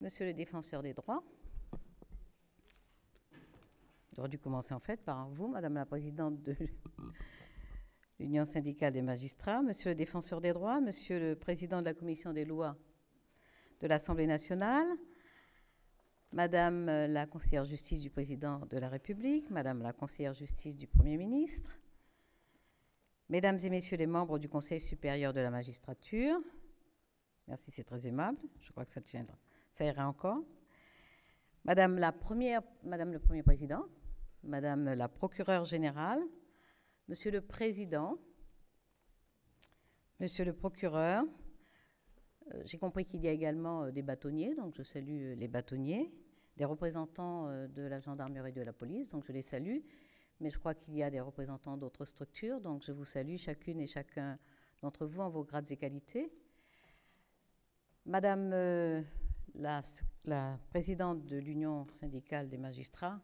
Monsieur le défenseur des droits, j'aurais dû commencer en fait par vous, Madame la Présidente de l'Union syndicale des magistrats, Monsieur le défenseur des droits, Monsieur le Président de la Commission des lois de l'Assemblée nationale, Madame la conseillère justice du Président de la République, Madame la conseillère justice du Premier ministre, Mesdames et Messieurs les membres du Conseil supérieur de la magistrature, merci, c'est très aimable, je crois que ça tiendra. Ça ira encore. Madame le Premier Président, Madame la Procureure générale, Monsieur le Président, Monsieur le Procureur, j'ai compris qu'il y a également des bâtonniers, donc je salue les bâtonniers, des représentants de la gendarmerie et de la police, donc je les salue, mais je crois qu'il y a des représentants d'autres structures, donc je vous salue chacune et chacun d'entre vous en vos grades et qualités. Madame la présidente de l'Union syndicale des magistrats,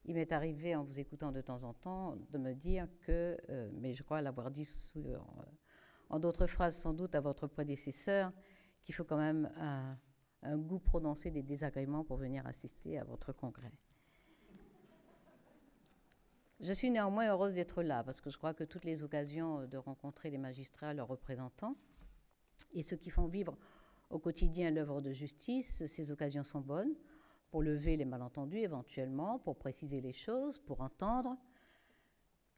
il m'est arrivé, en vous écoutant de temps en temps, de me dire que, mais je crois l'avoir dit en d'autres phrases sans doute à votre prédécesseur, qu'il faut quand même un goût prononcé des désagréments pour venir assister à votre congrès. Je suis néanmoins heureuse d'être là, parce que je crois que toutes les occasions de rencontrer les magistrats, leurs représentants, et ceux qui font vivre au quotidien l'œuvre de justice, ces occasions sont bonnes pour lever les malentendus éventuellement, pour préciser les choses, pour entendre.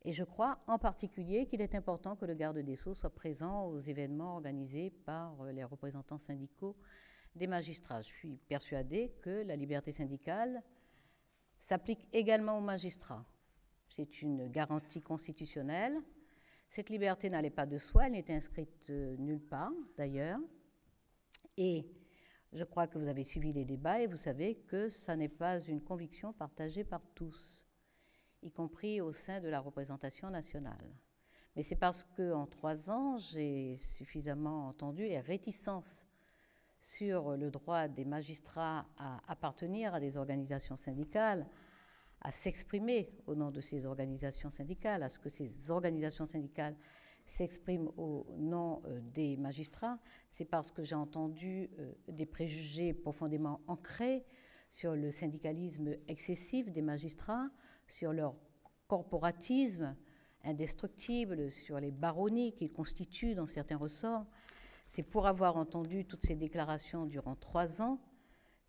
Et je crois en particulier qu'il est important que le garde des Sceaux soit présent aux événements organisés par les représentants syndicaux des magistrats. Je suis persuadée que la liberté syndicale s'applique également aux magistrats. C'est une garantie constitutionnelle. Cette liberté n'allait pas de soi, elle n'était inscrite nulle part d'ailleurs. Et je crois que vous avez suivi les débats et vous savez que ça n'est pas une conviction partagée par tous, y compris au sein de la représentation nationale. Mais c'est parce qu'en 3 ans, j'ai suffisamment entendu les réticences sur le droit des magistrats à appartenir à des organisations syndicales, à s'exprimer au nom de ces organisations syndicales, à ce que ces organisations syndicales s'expriment au nom des magistrats. C'est parce que j'ai entendu des préjugés profondément ancrés sur le syndicalisme excessif des magistrats, sur leur corporatisme indestructible, sur les baronnies qu'ils constituent dans certains ressorts. C'est pour avoir entendu toutes ces déclarations durant 3 ans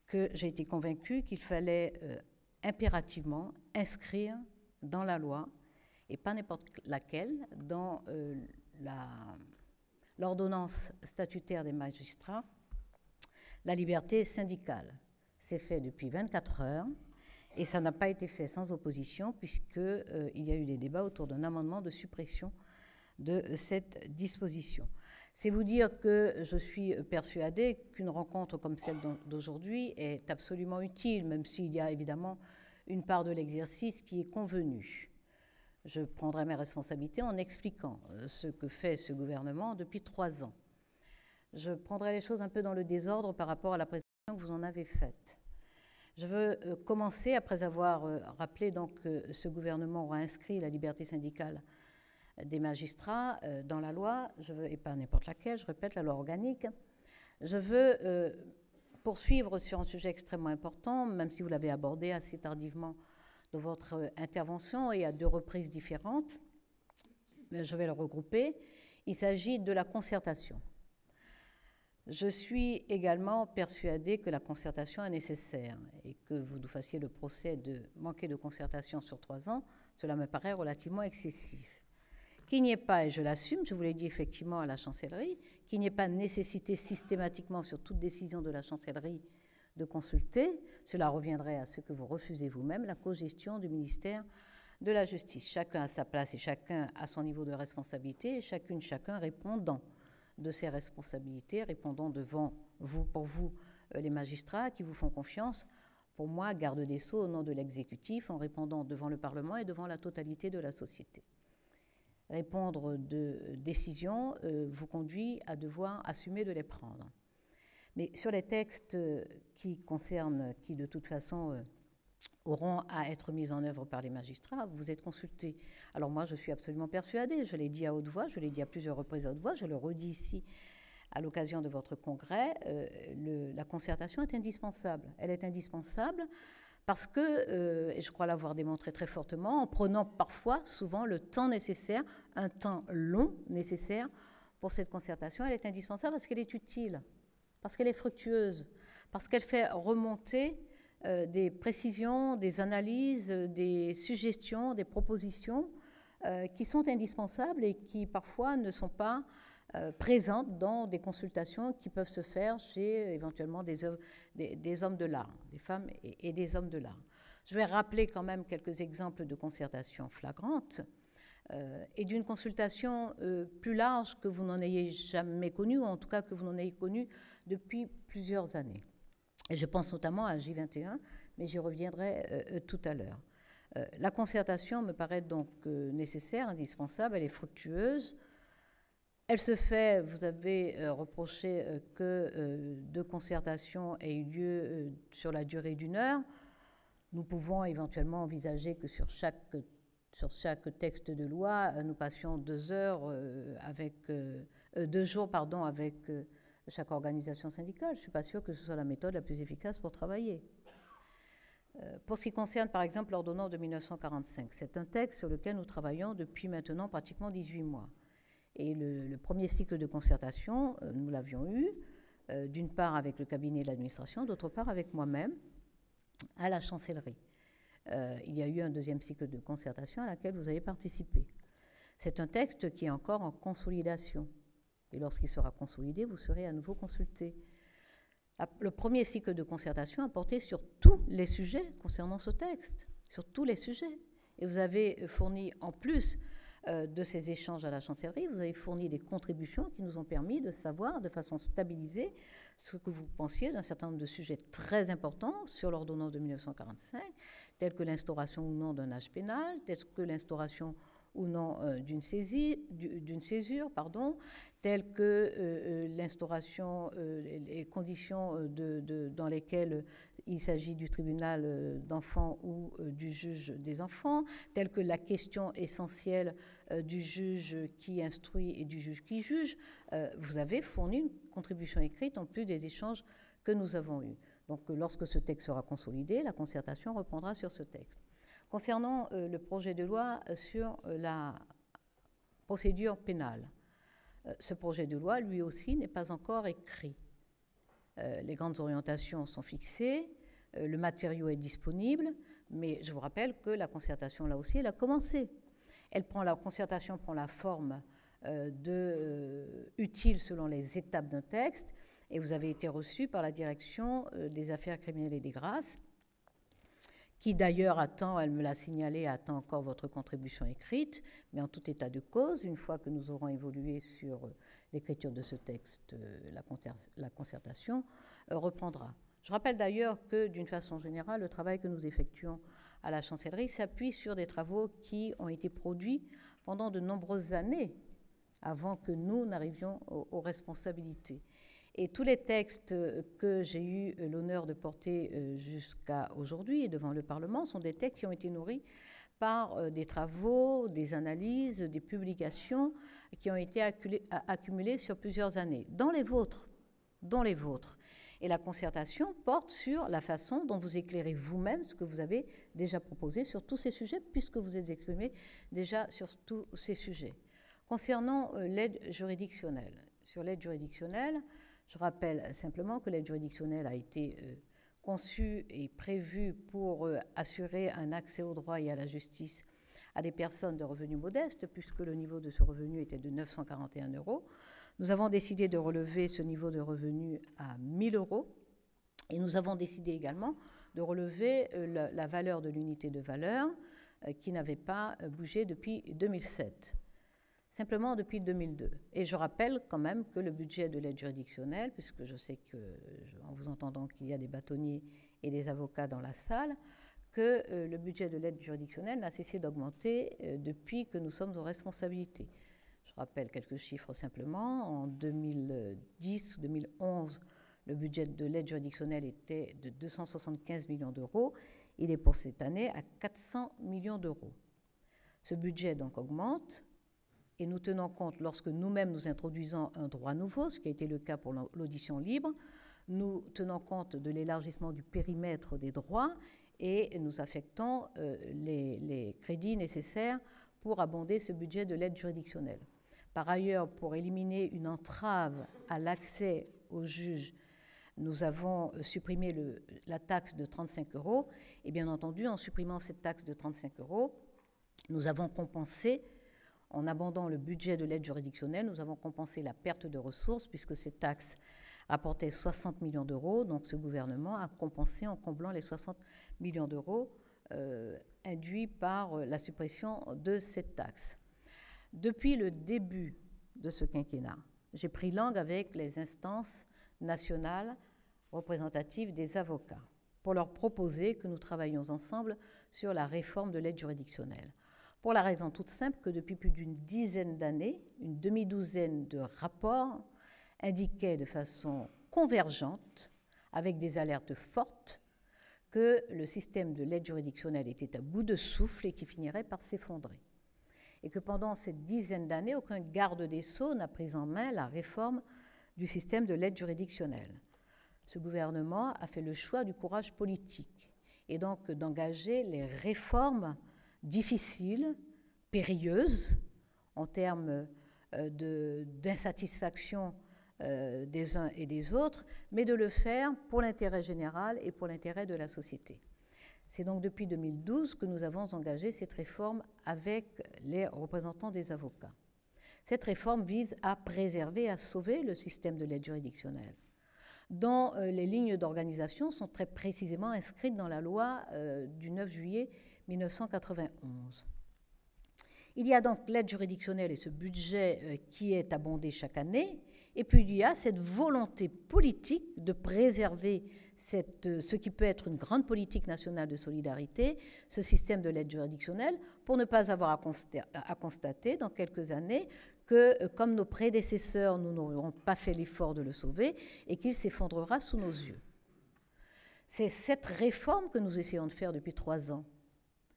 que j'ai été convaincue qu'il fallait impérativement inscrire dans la loi, et pas n'importe laquelle, dans l'ordonnance statutaire des magistrats, la liberté syndicale. C'est fait depuis 24 heures et ça n'a pas été fait sans opposition puisqu'il y a eu des débats autour d'un amendement de suppression de cette disposition. C'est vous dire que je suis persuadée qu'une rencontre comme celle d'aujourd'hui est absolument utile, même s'il y a évidemment une part de l'exercice qui est convenue. Je prendrai mes responsabilités en expliquant ce que fait ce gouvernement depuis 3 ans. Je prendrai les choses un peu dans le désordre par rapport à la présentation que vous en avez faite. Je veux commencer, après avoir rappelé donc que ce gouvernement aura inscrit la liberté syndicale des magistrats dans la loi, et pas n'importe laquelle, je répète, la loi organique. Je veux poursuivre sur un sujet extrêmement important, même si vous l'avez abordé assez tardivement dans votre intervention et à 2 reprises différentes. Je vais le regrouper. Il s'agit de la concertation. Je suis également persuadée que la concertation est nécessaire et que vous nous fassiez le procès de manquer de concertation sur 3 ans, cela me paraît relativement excessif. Qu'il n'y ait pas, et je l'assume, je vous l'ai dit effectivement à la chancellerie, qu'il n'y ait pas nécessité systématiquement sur toute décision de la chancellerie de consulter, cela reviendrait à ce que vous refusez vous-même, la cogestion du ministère de la Justice. Chacun à sa place et chacun à son niveau de responsabilité, et chacun répondant de ses responsabilités, répondant devant vous, pour vous, les magistrats qui vous font confiance, pour moi, garde des Sceaux au nom de l'exécutif, en répondant devant le Parlement et devant la totalité de la société. Répondre de décisions vous conduit à devoir assumer de les prendre. Mais sur les textes qui de toute façon auront à être mis en œuvre par les magistrats, vous êtes consultés. Alors moi, je suis absolument persuadée, je l'ai dit à haute voix, je l'ai dit à plusieurs reprises à haute voix, je le redis ici à l'occasion de votre congrès, la concertation est indispensable. Elle est indispensable parce que, et je crois l'avoir démontré très fortement, en prenant parfois, souvent, le temps nécessaire, un temps long nécessaire pour cette concertation, elle est indispensable parce qu'elle est utile, parce qu'elle est fructueuse, parce qu'elle fait remonter des précisions, des analyses, des suggestions, des propositions qui sont indispensables et qui parfois ne sont pas présentes dans des consultations qui peuvent se faire chez éventuellement des hommes de l'art, des femmes et des hommes de l'art. Je vais rappeler quand même quelques exemples de concertations flagrantes et d'une consultation plus large que vous n'en ayez jamais connue, ou en tout cas que vous n'en ayez connue depuis plusieurs années. Et je pense notamment à J21, mais j'y reviendrai tout à l'heure. La concertation me paraît donc nécessaire, indispensable, elle est fructueuse. Elle se fait, vous avez reproché que deux concertations aient eu lieu sur la durée d'1 heure. Nous pouvons éventuellement envisager que sur chaque texte de loi, nous passions 2 heures avec 2 jours, pardon, avec chaque organisation syndicale. Je ne suis pas sûre que ce soit la méthode la plus efficace pour travailler. Pour ce qui concerne, par exemple, l'ordonnance de 1945, c'est un texte sur lequel nous travaillons depuis maintenant pratiquement 18 mois. Et le premier cycle de concertation, nous l'avions eu, d'une part avec le cabinet de l'administration, d'autre part avec moi-même, à la chancellerie. Il y a eu un deuxième cycle de concertation à laquelle vous avez participé. C'est un texte qui est encore en consolidation. Et lorsqu'il sera consolidé, vous serez à nouveau consulté. Le premier cycle de concertation a porté sur tous les sujets concernant ce texte, sur tous les sujets. Et vous avez fourni, en plus de ces échanges à la chancellerie, vous avez fourni des contributions qui nous ont permis de savoir de façon stabilisée ce que vous pensiez d'un certain nombre de sujets très importants sur l'ordonnance de 1945, tels que l'instauration ou non d'un âge pénal, tels que l'instauration ou non d'une césure, telles que l'instauration, les conditions dans lesquelles il s'agit du tribunal d'enfants ou du juge des enfants, telles que la question essentielle du juge qui instruit et du juge qui juge. Vous avez fourni une contribution écrite en plus des échanges que nous avons eus. Donc lorsque ce texte sera consolidé, la concertation reprendra sur ce texte. Concernant le projet de loi sur la procédure pénale, ce projet de loi, lui aussi, n'est pas encore écrit. Les grandes orientations sont fixées, le matériau est disponible, mais je vous rappelle que la concertation, là aussi, elle a commencé. La concertation prend la forme utile selon les étapes d'un texte, et vous avez été reçu par la direction des affaires criminelles et des grâces, qui d'ailleurs attend, elle me l'a signalé, attend encore votre contribution écrite, mais en tout état de cause, une fois que nous aurons évolué sur l'écriture de ce texte, la concertation reprendra. Je rappelle d'ailleurs que, d'une façon générale, le travail que nous effectuons à la chancellerie s'appuie sur des travaux qui ont été produits pendant de nombreuses années avant que nous n'arrivions aux responsabilités. Et tous les textes que j'ai eu l'honneur de porter jusqu'à aujourd'hui devant le Parlement sont des textes qui ont été nourris par des travaux, des analyses, des publications qui ont été accumulées sur plusieurs années, dont les vôtres. Et la concertation porte sur la façon dont vous éclairez vous-même ce que vous avez déjà proposé sur tous ces sujets, puisque vous êtes exprimé déjà sur tous ces sujets. Concernant l'aide juridictionnelle, sur l'aide juridictionnelle, je rappelle simplement que l'aide juridictionnelle a été conçue et prévue pour assurer un accès au droit et à la justice à des personnes de revenus modestes, puisque le niveau de ce revenu était de 941 €. Nous avons décidé de relever ce niveau de revenu à 1 000 € et nous avons décidé également de relever la valeur de l'unité de valeur qui n'avait pas bougé depuis 2007. Simplement depuis 2002. Et je rappelle quand même que le budget de l'aide juridictionnelle, puisque je sais que, en vous entendant qu'il y a des bâtonniers et des avocats dans la salle, que le budget de l'aide juridictionnelle n'a cessé d'augmenter depuis que nous sommes aux responsabilités. Je rappelle quelques chiffres simplement. En 2010 ou 2011, le budget de l'aide juridictionnelle était de 275 millions d'euros. Il est pour cette année à 400 millions d'euros. Ce budget donc augmente et nous tenons compte, lorsque nous-mêmes nous introduisons un droit nouveau, ce qui a été le cas pour l'audition libre, nous tenons compte de l'élargissement du périmètre des droits et nous affectons les crédits nécessaires pour abonder ce budget de l'aide juridictionnelle. Par ailleurs, pour éliminer une entrave à l'accès aux juges, nous avons supprimé la taxe de 35 €. Et bien entendu, en supprimant cette taxe de 35 €, nous avons compensé, en abondant le budget de l'aide juridictionnelle, nous avons compensé la perte de ressources puisque cette taxe rapportait 60 millions d'euros. Donc ce gouvernement a compensé en comblant les 60 millions d'euros induits par la suppression de cette taxe. Depuis le début de ce quinquennat, j'ai pris langue avec les instances nationales représentatives des avocats pour leur proposer que nous travaillions ensemble sur la réforme de l'aide juridictionnelle. Pour la raison toute simple que depuis plus d'une dizaine d'années, une demi-douzaine de rapports indiquaient de façon convergente, avec des alertes fortes, que le système de l'aide juridictionnelle était à bout de souffle et qui finirait par s'effondrer. Et que pendant cette dizaine d'années, aucun garde des Sceaux n'a pris en main la réforme du système de l'aide juridictionnelle. Ce gouvernement a fait le choix du courage politique et donc d'engager les réformes difficiles, périlleuses, en termes d'insatisfaction des uns et des autres, mais de le faire pour l'intérêt général et pour l'intérêt de la société. C'est donc depuis 2012 que nous avons engagé cette réforme avec les représentants des avocats. Cette réforme vise à préserver, à sauver le système de l'aide juridictionnelle, dont les lignes d'organisation sont très précisément inscrites dans la loi du 9 juillet 1991. Il y a donc l'aide juridictionnelle et ce budget qui est abondé chaque année, et puis il y a cette volonté politique de préserver ce qui peut être une grande politique nationale de solidarité, ce système de l'aide juridictionnelle, pour ne pas avoir à constater dans quelques années que, comme nos prédécesseurs, nous n'aurons pas fait l'effort de le sauver et qu'il s'effondrera sous nos yeux. C'est cette réforme que nous essayons de faire depuis 3 ans.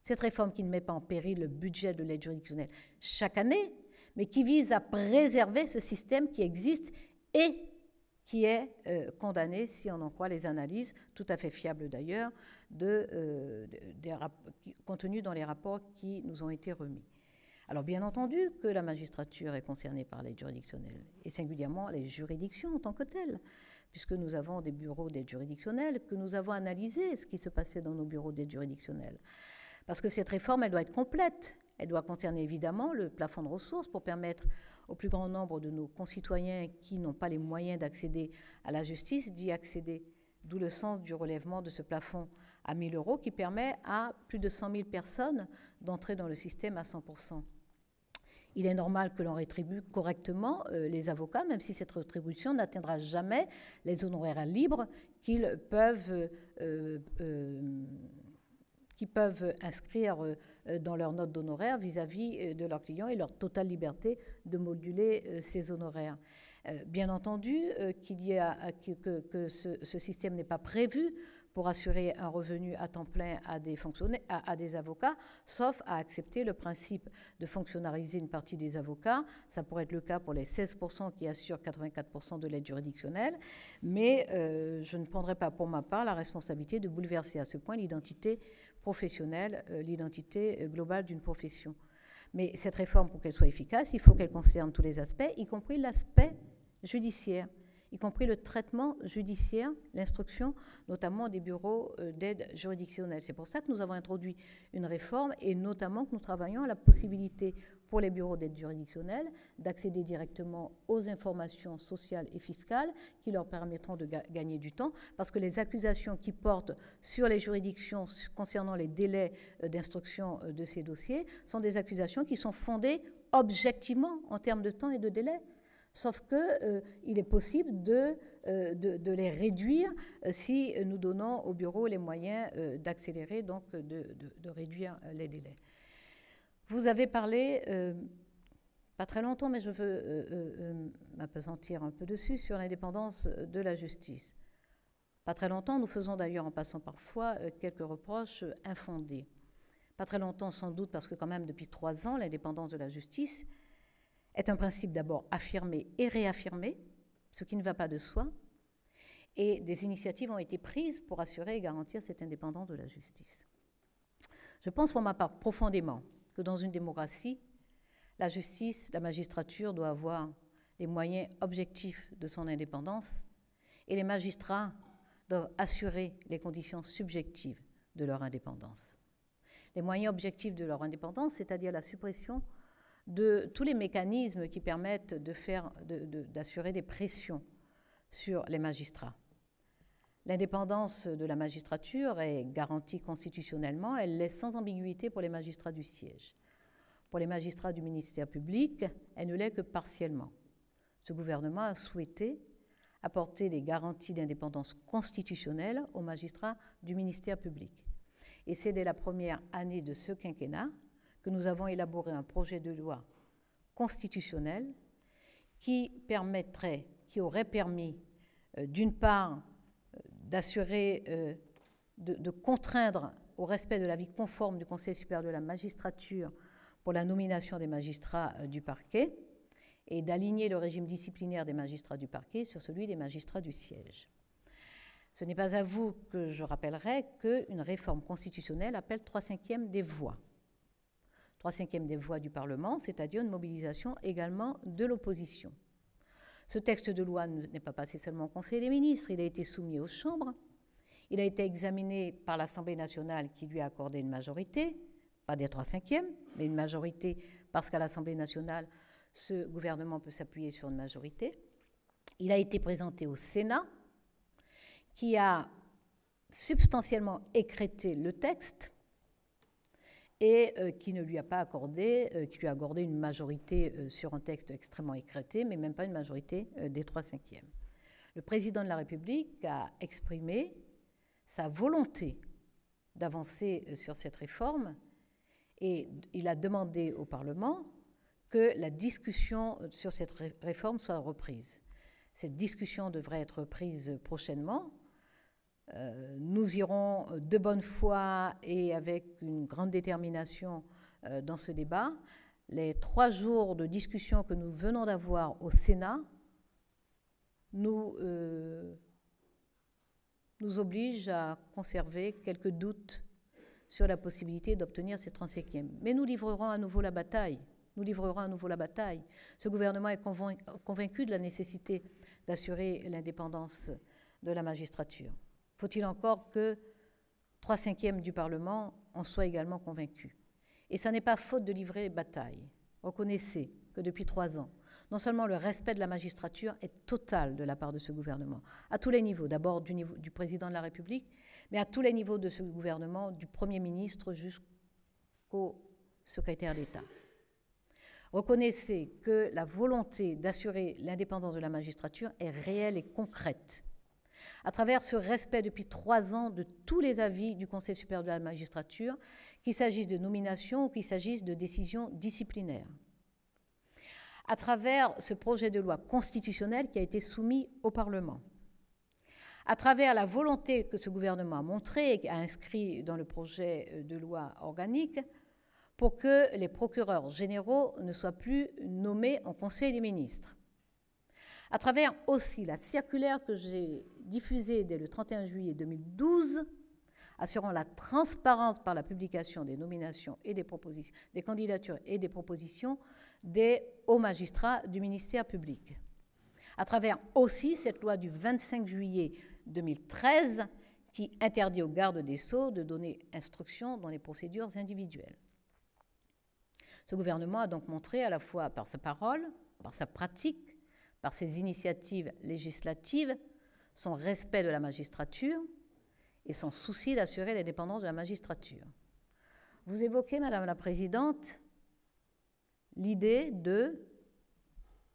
Cette réforme qui ne met pas en péril le budget de l'aide juridictionnelle chaque année, mais qui vise à préserver ce système qui existe et qui est condamné, si on en croit les analyses, tout à fait fiables d'ailleurs, contenues dans les rapports qui nous ont été remis. Alors bien entendu que la magistrature est concernée par l'aide juridictionnelle, et singulièrement les juridictions en tant que telles, puisque nous avons des bureaux d'aide juridictionnelle, que nous avons analysé ce qui se passait dans nos bureaux d'aide juridictionnelle. Parce que cette réforme, elle doit être complète. Elle doit concerner évidemment le plafond de ressources pour permettre au plus grand nombre de nos concitoyens qui n'ont pas les moyens d'accéder à la justice d'y accéder, d'où le sens du relèvement de ce plafond à 1 000 € qui permet à plus de 100 000 personnes d'entrer dans le système à 100%. Il est normal que l'on rétribue correctement les avocats, même si cette rétribution n'atteindra jamais les honoraires libres qu'ils peuvent inscrire dans leur note d'honoraires vis-à-vis de leurs clients et leur totale liberté de moduler ces honoraires. Bien entendu que ce système n'est pas prévu pour assurer un revenu à temps plein à des avocats, sauf à accepter le principe de fonctionnariser une partie des avocats. Ça pourrait être le cas pour les 16% qui assurent 84% de l'aide juridictionnelle, mais je ne prendrai pas pour ma part la responsabilité de bouleverser à ce point l'identité professionnelle, l'identité globale d'une profession. Mais cette réforme, pour qu'elle soit efficace, il faut qu'elle concerne tous les aspects, y compris l'aspect judiciaire, y compris le traitement judiciaire, l'instruction, notamment des bureaux d'aide juridictionnelle. C'est pour ça que nous avons introduit une réforme et notamment que nous travaillons à la possibilité pour les bureaux d'aide juridictionnelle d'accéder directement aux informations sociales et fiscales qui leur permettront de gagner du temps, parce que les accusations qui portent sur les juridictions concernant les délais d'instruction de ces dossiers sont des accusations qui sont fondées objectivement en termes de temps et de délai. Sauf qu'il est possible de les réduire si nous donnons au bureau les moyens d'accélérer, donc de réduire les délais. Vous avez parlé, pas très longtemps, mais je veux m'appesantir un peu dessus, sur l'indépendance de la justice. Pas très longtemps, nous faisons d'ailleurs en passant parfois quelques reproches infondés. Pas très longtemps sans doute, parce que quand même depuis 3 ans, l'indépendance de la justice est un principe d'abord affirmé et réaffirmé, ce qui ne va pas de soi, et des initiatives ont été prises pour assurer et garantir cette indépendance de la justice. Je pense pour ma part profondément que dans une démocratie, la justice, la magistrature doit avoir les moyens objectifs de son indépendance et les magistrats doivent assurer les conditions subjectives de leur indépendance. Les moyens objectifs de leur indépendance, c'est-à-dire la suppression de tous les mécanismes qui permettent d'assurer des pressions sur les magistrats. L'indépendance de la magistrature est garantie constitutionnellement, elle l'est sans ambiguïté pour les magistrats du siège. Pour les magistrats du ministère public, elle ne l'est que partiellement. Ce gouvernement a souhaité apporter des garanties d'indépendance constitutionnelle aux magistrats du ministère public. Et c'est dès la première année de ce quinquennat que nous avons élaboré un projet de loi constitutionnel qui aurait permis, d'une part, d'assurer, de contraindre au respect de l'avis conforme du Conseil supérieur de la magistrature pour la nomination des magistrats du parquet et d'aligner le régime disciplinaire des magistrats du parquet sur celui des magistrats du siège. Ce n'est pas à vous que je rappellerai qu'une réforme constitutionnelle appelle 3/5 des voix. 3/5 des voix du Parlement, c'est-à-dire une mobilisation également de l'opposition. Ce texte de loi n'est pas passé seulement au Conseil des ministres, il a été soumis aux chambres, il a été examiné par l'Assemblée nationale qui lui a accordé une majorité, pas des 3/5, mais une majorité parce qu'à l'Assemblée nationale, ce gouvernement peut s'appuyer sur une majorité. Il a été présenté au Sénat, qui a substantiellement écrêté le texte et qui ne lui a pas accordé, qui lui a accordé une majorité sur un texte extrêmement écrêté, mais même pas une majorité des 3/5. Le président de la République a exprimé sa volonté d'avancer sur cette réforme et il a demandé au Parlement que la discussion sur cette réforme soit reprise. Cette discussion devrait être reprise prochainement. Nous irons de bonne foi et avec une grande détermination dans ce débat. Les 3 jours de discussion que nous venons d'avoir au Sénat nous obligent à conserver quelques doutes sur la possibilité d'obtenir ces 35e. Mais nous livrerons à nouveau la bataille. Ce gouvernement est convaincu de la nécessité d'assurer l'indépendance de la magistrature. Faut-il encore que 3/5 du Parlement en soient également convaincus? Et ça n'est pas faute de livrer bataille. Reconnaissez que depuis 3 ans, non seulement le respect de la magistrature est total de la part de ce gouvernement, à tous les niveaux, d'abord du président de la République, mais à tous les niveaux de ce gouvernement, du Premier ministre jusqu'au secrétaire d'État. Reconnaissez que la volonté d'assurer l'indépendance de la magistrature est réelle et concrète. À travers ce respect depuis 3 ans de tous les avis du Conseil supérieur de la magistrature, qu'il s'agisse de nomination ou qu'il s'agisse de décisions disciplinaires. À travers ce projet de loi constitutionnelle qui a été soumis au Parlement. À travers la volonté que ce gouvernement a montrée et a inscrit dans le projet de loi organique pour que les procureurs généraux ne soient plus nommés en Conseil des ministres. À travers aussi la circulaire que j'ai diffusée dès le 31 juillet 2012, assurant la transparence par la publication des nominations et des candidatures et des propositions des hauts magistrats du ministère public. À travers aussi cette loi du 25 juillet 2013 qui interdit aux gardes des Sceaux de donner instruction dans les procédures individuelles. Ce gouvernement a donc montré à la fois par sa parole, par sa pratique, par ses initiatives législatives, son respect de la magistrature et son souci d'assurer l'indépendance de la magistrature. Vous évoquez, Madame la Présidente, l'idée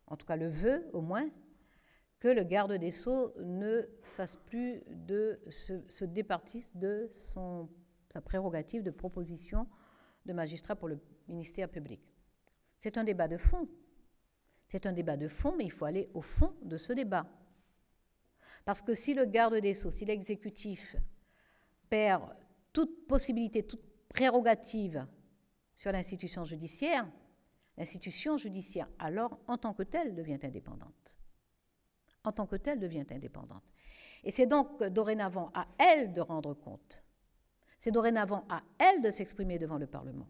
en tout cas le vœu au moins, que le garde des Sceaux ne fasse plus se départisse de sa prérogative de proposition de magistrat pour le ministère public. C'est un débat de fond. C'est un débat de fond, mais il faut aller au fond de ce débat. Parce que si le garde des Sceaux, si l'exécutif perd toute possibilité, toute prérogative sur l'institution judiciaire, L'institution judiciaire, alors, en tant que telle, devient indépendante. En tant que telle, devient indépendante. Et c'est donc dorénavant à elle de rendre compte. C'est dorénavant à elle de s'exprimer devant le Parlement.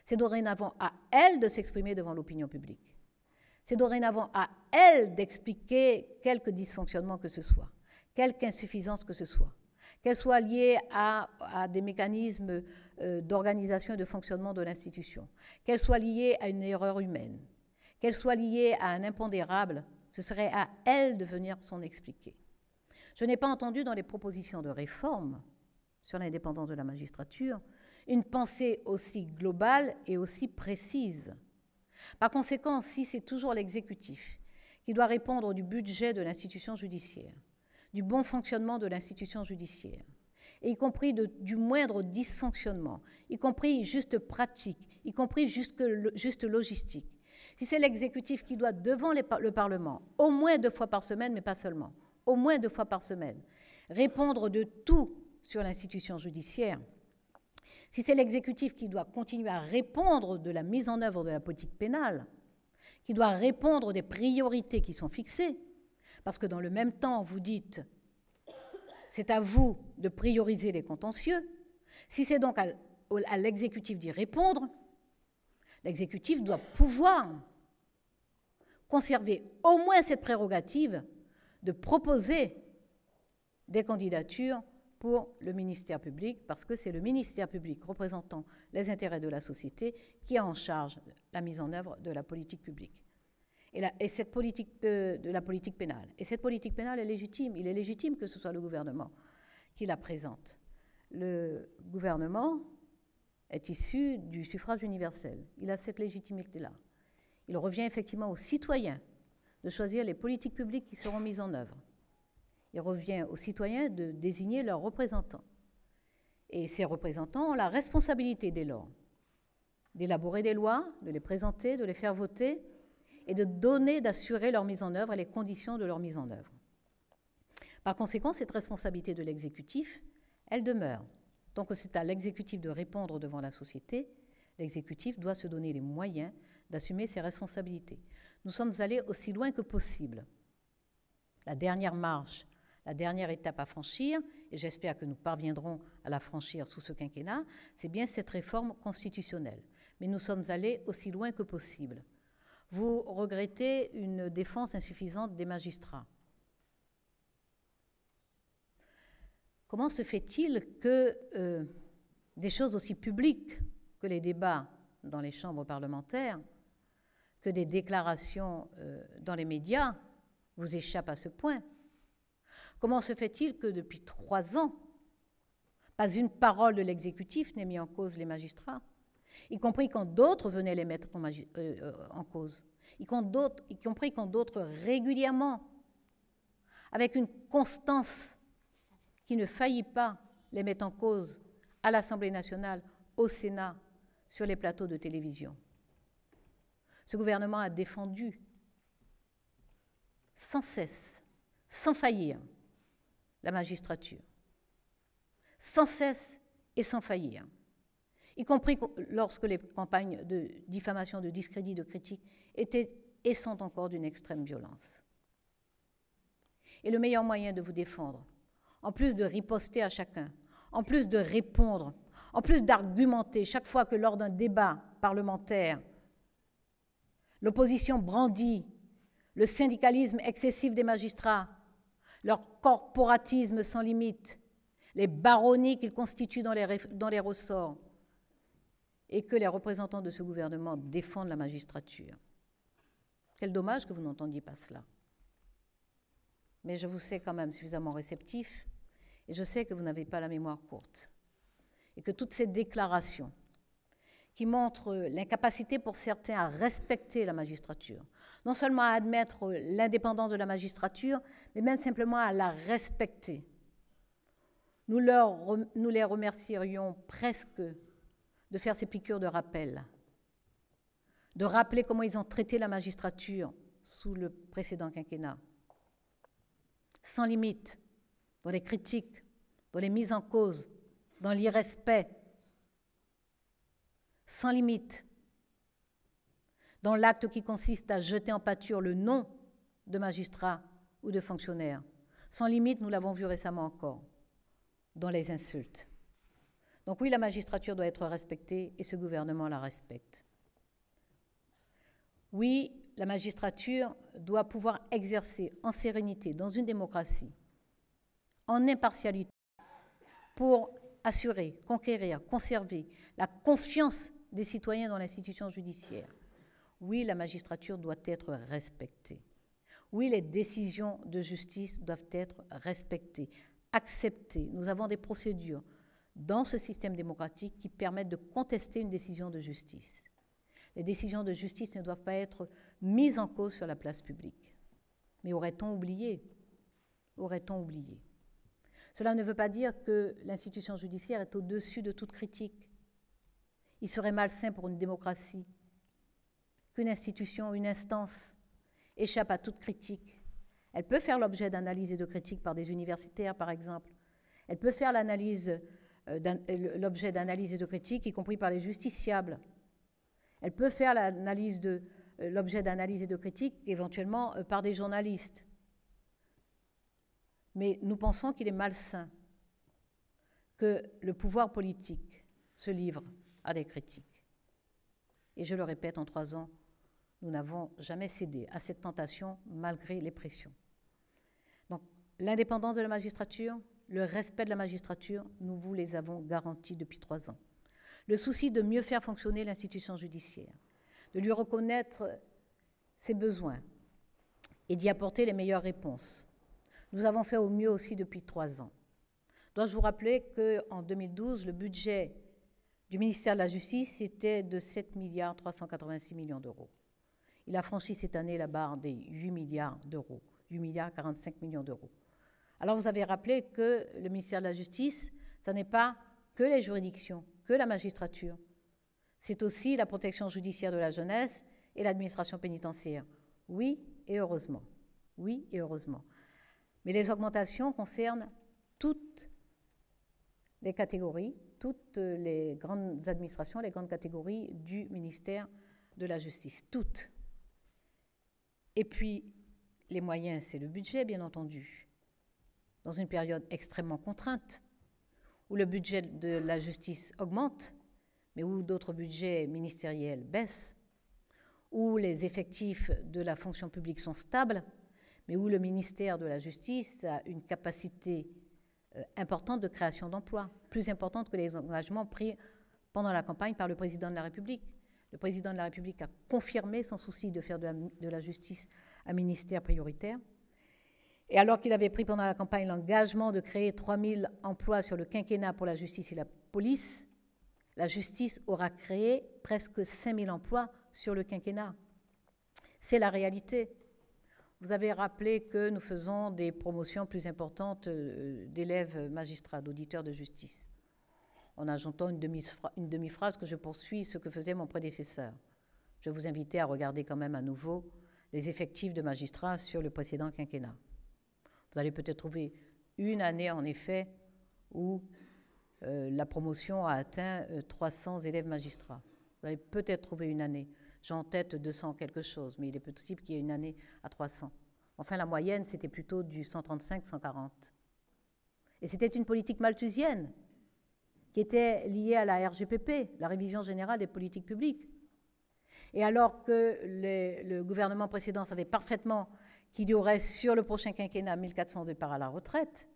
C'est dorénavant à elle de s'exprimer devant l'opinion publique. C'est dorénavant à elle d'expliquer quelque dysfonctionnement que ce soit, quelque insuffisance que ce soit, qu'elle soit liée à des mécanismes d'organisation et de fonctionnement de l'institution, qu'elle soit liée à une erreur humaine, qu'elle soit liée à un impondérable, ce serait à elle de venir s'en expliquer. Je n'ai pas entendu dans les propositions de réforme sur l'indépendance de la magistrature une pensée aussi globale et aussi précise. Par conséquent, si c'est toujours l'exécutif qui doit répondre du budget de l'institution judiciaire, du bon fonctionnement de l'institution judiciaire, et y compris du moindre dysfonctionnement, y compris juste pratique, y compris juste logistique, si c'est l'exécutif qui doit, devant le Parlement, au moins 2 fois par semaine, mais pas seulement, au moins 2 fois par semaine, répondre de tout sur l'institution judiciaire, si c'est l'exécutif qui doit continuer à répondre de la mise en œuvre de la politique pénale, qui doit répondre des priorités qui sont fixées, parce que dans le même temps, vous dites, c'est à vous de prioriser les contentieux, si c'est donc à l'exécutif d'y répondre, l'exécutif doit pouvoir conserver au moins cette prérogative de proposer des candidatures pour le ministère public, parce que c'est le ministère public représentant les intérêts de la société qui a en charge la mise en œuvre de la politique publique. Et cette politique de la politique pénale. Et cette politique pénale est légitime. Il est légitime que ce soit le gouvernement qui la présente. Le gouvernement est issu du suffrage universel. Il a cette légitimité-là. Il revient effectivement aux citoyens de choisir les politiques publiques qui seront mises en œuvre. Il revient aux citoyens de désigner leurs représentants. Et ces représentants ont la responsabilité dès lors d'élaborer des lois, de les présenter, de les faire voter et d'assurer leur mise en œuvre et les conditions de leur mise en œuvre. Par conséquent, cette responsabilité de l'exécutif, elle demeure. Donc c'est à l'exécutif de répondre devant la société. L'exécutif doit se donner les moyens d'assumer ses responsabilités. Nous sommes allés aussi loin que possible. La dernière marche, la dernière étape à franchir, et j'espère que nous parviendrons à la franchir sous ce quinquennat, c'est bien cette réforme constitutionnelle. Mais nous sommes allés aussi loin que possible. Vous regrettez une défense insuffisante des magistrats. Comment se fait-il que des choses aussi publiques que les débats dans les chambres parlementaires, que des déclarations dans les médias vous échappent à ce point? Comment se fait-il que depuis 3 ans, pas une parole de l'exécutif n'ait mis en cause les magistrats, y compris quand d'autres venaient les mettre en cause, y compris quand d'autres régulièrement, avec une constance qui ne faillit pas les mettre en cause à l'Assemblée nationale, au Sénat, sur les plateaux de télévision. Ce gouvernement a défendu sans cesse, sans faillir, la magistrature. Sans cesse et sans faillir. Y compris lorsque les campagnes de diffamation, de discrédit, de critique étaient et sont encore d'une extrême violence. Et le meilleur moyen de vous défendre, en plus de riposter à chacun, en plus de répondre, en plus d'argumenter chaque fois que lors d'un débat parlementaire, l'opposition brandit le syndicalisme excessif des magistrats, leur corporatisme sans limite, les baronnies qu'ils constituent dans les ressorts, et que les représentants de ce gouvernement défendent la magistrature. Quel dommage que vous n'entendiez pas cela. Mais je vous sais quand même suffisamment réceptif, et je sais que vous n'avez pas la mémoire courte. Et que toutes ces déclarations qui montrent l'incapacité pour certains à respecter la magistrature, non seulement à admettre l'indépendance de la magistrature, mais même simplement à la respecter. Nous les remercierions presque de faire ces piqûres de rappel, de rappeler comment ils ont traité la magistrature sous le précédent quinquennat, sans limite, dans les critiques, dans les mises en cause, dans l'irrespect, sans limite. dans l'acte qui consiste à jeter en pâture le nom de magistrats ou de fonctionnaires. Sans limite, nous l'avons vu récemment encore, dans les insultes. Donc oui, la magistrature doit être respectée et ce gouvernement la respecte. Oui, la magistrature doit pouvoir exercer en sérénité, dans une démocratie, en impartialité, pour assurer, conquérir, conserver la confiance des citoyens dans l'institution judiciaire. Oui, la magistrature doit être respectée. Oui, les décisions de justice doivent être respectées, acceptées. Nous avons des procédures dans ce système démocratique qui permettent de contester une décision de justice. Les décisions de justice ne doivent pas être mises en cause sur la place publique. Mais aurait-on oublié? Aurait-on oublié? Cela ne veut pas dire que l'institution judiciaire est au-dessus de toute critique. Il serait malsain pour une démocratie qu'une institution, une instance, échappe à toute critique. Elle peut faire l'objet d'analyses et de critiques par des universitaires, par exemple. Elle peut faire l'objet d'analyses et de critiques, y compris par les justiciables. Elle peut faire l'objet d'analyses et de critiques, éventuellement par des journalistes. Mais nous pensons qu'il est malsain que le pouvoir politique se livre à des critiques. Et je le répète, en 3 ans, nous n'avons jamais cédé à cette tentation malgré les pressions. Donc, l'indépendance de la magistrature, le respect de la magistrature, nous vous les avons garantis depuis 3 ans. Le souci de mieux faire fonctionner l'institution judiciaire, de lui reconnaître ses besoins et d'y apporter les meilleures réponses. Nous avons fait au mieux aussi depuis 3 ans. Dois-je vous rappeler qu'en 2012, le budget du ministère de la Justice était de 7 386 millions d'euros. Il a franchi cette année la barre des 8 milliards d'euros, 8 milliards 45 millions d'euros. Alors vous avez rappelé que le ministère de la Justice, ce n'est pas que les juridictions, que la magistrature. C'est aussi la protection judiciaire de la jeunesse et l'administration pénitentiaire. Oui et heureusement. Oui et heureusement. Mais les augmentations concernent toutes les catégories, toutes les grandes administrations, les grandes catégories du ministère de la Justice, toutes. Et puis, les moyens, c'est le budget, bien entendu. Dans une période extrêmement contrainte, où le budget de la justice augmente, mais où d'autres budgets ministériels baissent, où les effectifs de la fonction publique sont stables, mais où le ministère de la Justice a une capacité importante de création d'emplois, plus importante que les engagements pris pendant la campagne par le président de la République. Le président de la République a confirmé son souci de faire de la justice un ministère prioritaire. Et alors qu'il avait pris pendant la campagne l'engagement de créer 3000 emplois sur le quinquennat pour la justice et la police, la justice aura créé presque 5000 emplois sur le quinquennat. C'est la réalité. Vous avez rappelé que nous faisons des promotions plus importantes d'élèves magistrats, d'auditeurs de justice, en ajoutant une demi-phrase que je poursuis ce que faisait mon prédécesseur. Je vais vous inviter à regarder quand même à nouveau les effectifs de magistrats sur le précédent quinquennat. Vous allez peut-être trouver une année, en effet, où la promotion a atteint 300 élèves magistrats. Vous allez peut-être trouver une année. J'ai en tête 200 quelque chose, mais il est possible qu'il y ait une année à 300. Enfin, la moyenne, c'était plutôt du 135-140. Et c'était une politique malthusienne qui était liée à la RGPP, la Révision générale des politiques publiques. Et alors que le gouvernement précédent savait parfaitement qu'il y aurait sur le prochain quinquennat 1400 départs à la retraite,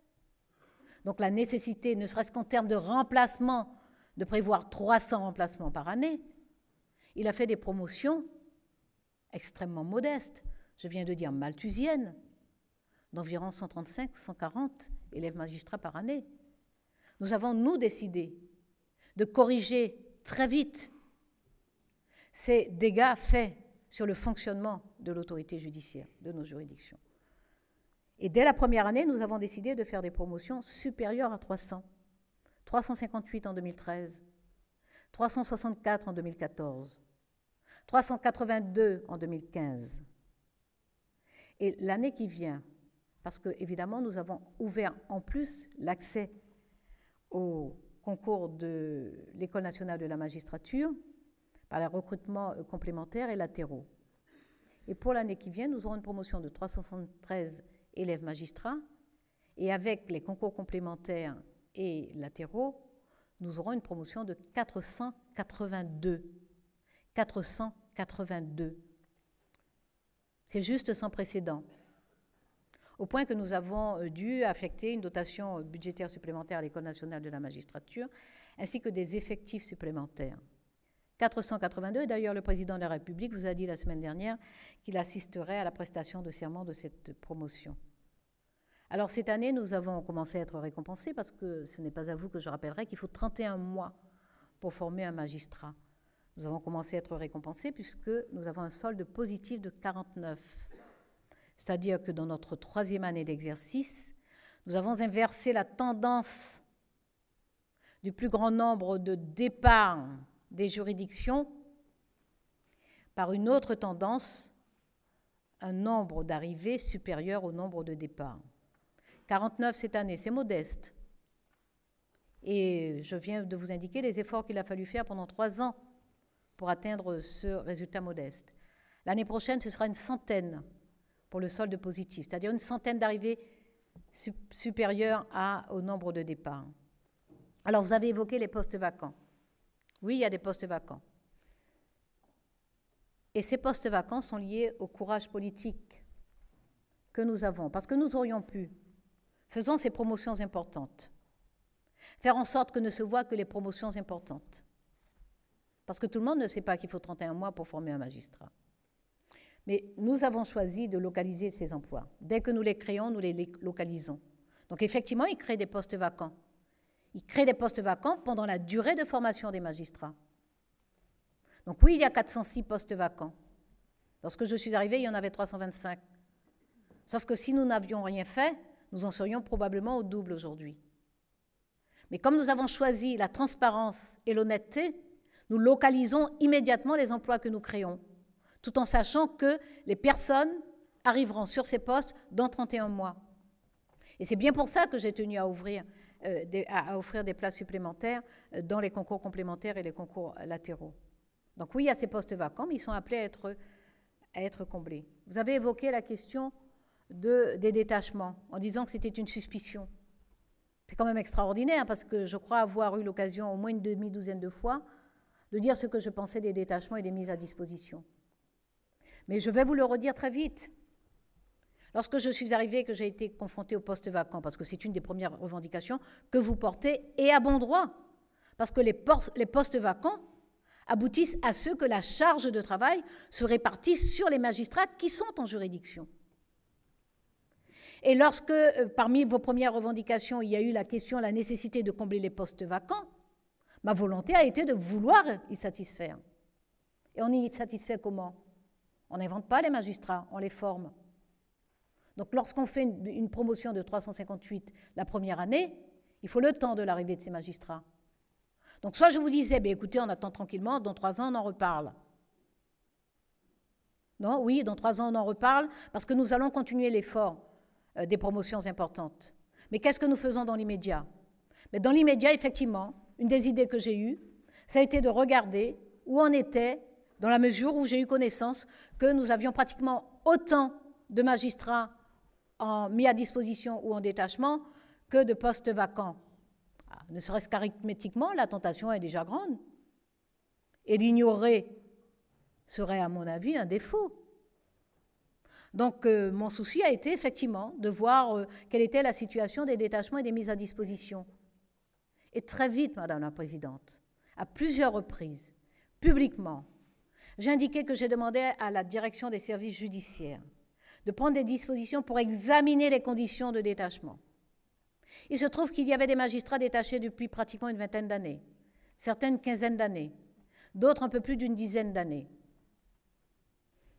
donc la nécessité, ne serait-ce qu'en termes de remplacement, de prévoir 300 remplacements par année, il a fait des promotions extrêmement modestes, je viens de dire malthusiennes, d'environ 135-140 élèves magistrats par année. Nous avons, nous, décidé de corriger très vite ces dégâts faits sur le fonctionnement de l'autorité judiciaire, de nos juridictions. Et dès la première année, nous avons décidé de faire des promotions supérieures à 300. 358 en 2013, 364 en 2014, 382 en 2015. Et l'année qui vient, parce que évidemment nous avons ouvert en plus l'accès au concours de l'École nationale de la magistrature, par les recrutements complémentaires et latéraux. Et pour l'année qui vient, nous aurons une promotion de 373 élèves magistrats, et avec les concours complémentaires et latéraux, nous aurons une promotion de 482. 482. C'est juste sans précédent. Au point que nous avons dû affecter une dotation budgétaire supplémentaire à l'École nationale de la magistrature, ainsi que des effectifs supplémentaires. 482, et d'ailleurs le président de la République vous a dit la semaine dernière qu'il assisterait à la prestation de serment de cette promotion. Alors cette année, nous avons commencé à être récompensés parce que ce n'est pas à vous que je rappellerai qu'il faut 31 mois pour former un magistrat. Nous avons commencé à être récompensés puisque nous avons un solde positif de 49. C'est-à-dire que dans notre 3e année d'exercice, nous avons inversé la tendance du plus grand nombre de départs des juridictions par une autre tendance, un nombre d'arrivées supérieur au nombre de départs. 49 cette année, c'est modeste. Et je viens de vous indiquer les efforts qu'il a fallu faire pendant 3 ans pour atteindre ce résultat modeste. L'année prochaine, ce sera une centaine pour le solde positif, c'est-à-dire une centaine d'arrivées supérieures au nombre de départs. Alors, vous avez évoqué les postes vacants. Oui, il y a des postes vacants. Et ces postes vacants sont liés au courage politique que nous avons, parce que nous aurions pu, faisant ces promotions importantes, faire en sorte que ne se voient que les promotions importantes. Parce que tout le monde ne sait pas qu'il faut 31 mois pour former un magistrat. Mais nous avons choisi de localiser ces emplois. Dès que nous les créons, nous les localisons. Donc effectivement, ils créent des postes vacants. Ils créent des postes vacants pendant la durée de formation des magistrats. Donc oui, il y a 406 postes vacants. Lorsque je suis arrivée, il y en avait 325. Sauf que si nous n'avions rien fait, nous en serions probablement au double aujourd'hui. Mais comme nous avons choisi la transparence et l'honnêteté, nous localisons immédiatement les emplois que nous créons, tout en sachant que les personnes arriveront sur ces postes dans 31 mois. Et c'est bien pour ça que j'ai tenu à offrir des places supplémentaires dans les concours complémentaires et les concours latéraux. Donc oui, il y a ces postes vacants, mais ils sont appelés à être comblés. Vous avez évoqué la question des détachements, en disant que c'était une suspicion. C'est quand même extraordinaire, parce que je crois avoir eu l'occasion au moins une demi-douzaine de fois de dire ce que je pensais des détachements et des mises à disposition. Mais je vais vous le redire très vite. Lorsque je suis arrivée et que j'ai été confrontée au poste vacant, parce que c'est une des premières revendications que vous portez, et à bon droit, parce que les postes vacants aboutissent à ce que la charge de travail se répartisse sur les magistrats qui sont en juridiction. Et lorsque, parmi vos premières revendications, il y a eu la question, la nécessité de combler les postes vacants, ma volonté a été de vouloir y satisfaire. Et on y satisfait comment? On n'invente pas les magistrats, on les forme. Donc lorsqu'on fait une promotion de 358 la première année, il faut le temps de l'arrivée de ces magistrats. Donc soit je vous disais, écoutez, on attend tranquillement, dans 3 ans on en reparle. Non, oui, dans 3 ans on en reparle, parce que nous allons continuer l'effort des promotions importantes. Mais qu'est-ce que nous faisons dans l'immédiat? Mais dans l'immédiat, effectivement, une des idées que j'ai eues, ça a été de regarder où on était, dans la mesure où j'ai eu connaissance que nous avions pratiquement autant de magistrats mis à disposition ou en détachement que de postes vacants. Ne serait-ce qu'arithmétiquement, la tentation est déjà grande. Et l'ignorer serait, à mon avis, un défaut. Donc, mon souci a été effectivement de voir quelle était la situation des détachements et des mises à disposition. Et très vite, Madame la Présidente, à plusieurs reprises, publiquement, j'ai indiqué que j'ai demandé à la direction des services judiciaires de prendre des dispositions pour examiner les conditions de détachement. Il se trouve qu'il y avait des magistrats détachés depuis pratiquement une vingtaine d'années, certaines une quinzaine d'années, d'autres un peu plus d'une dizaine d'années.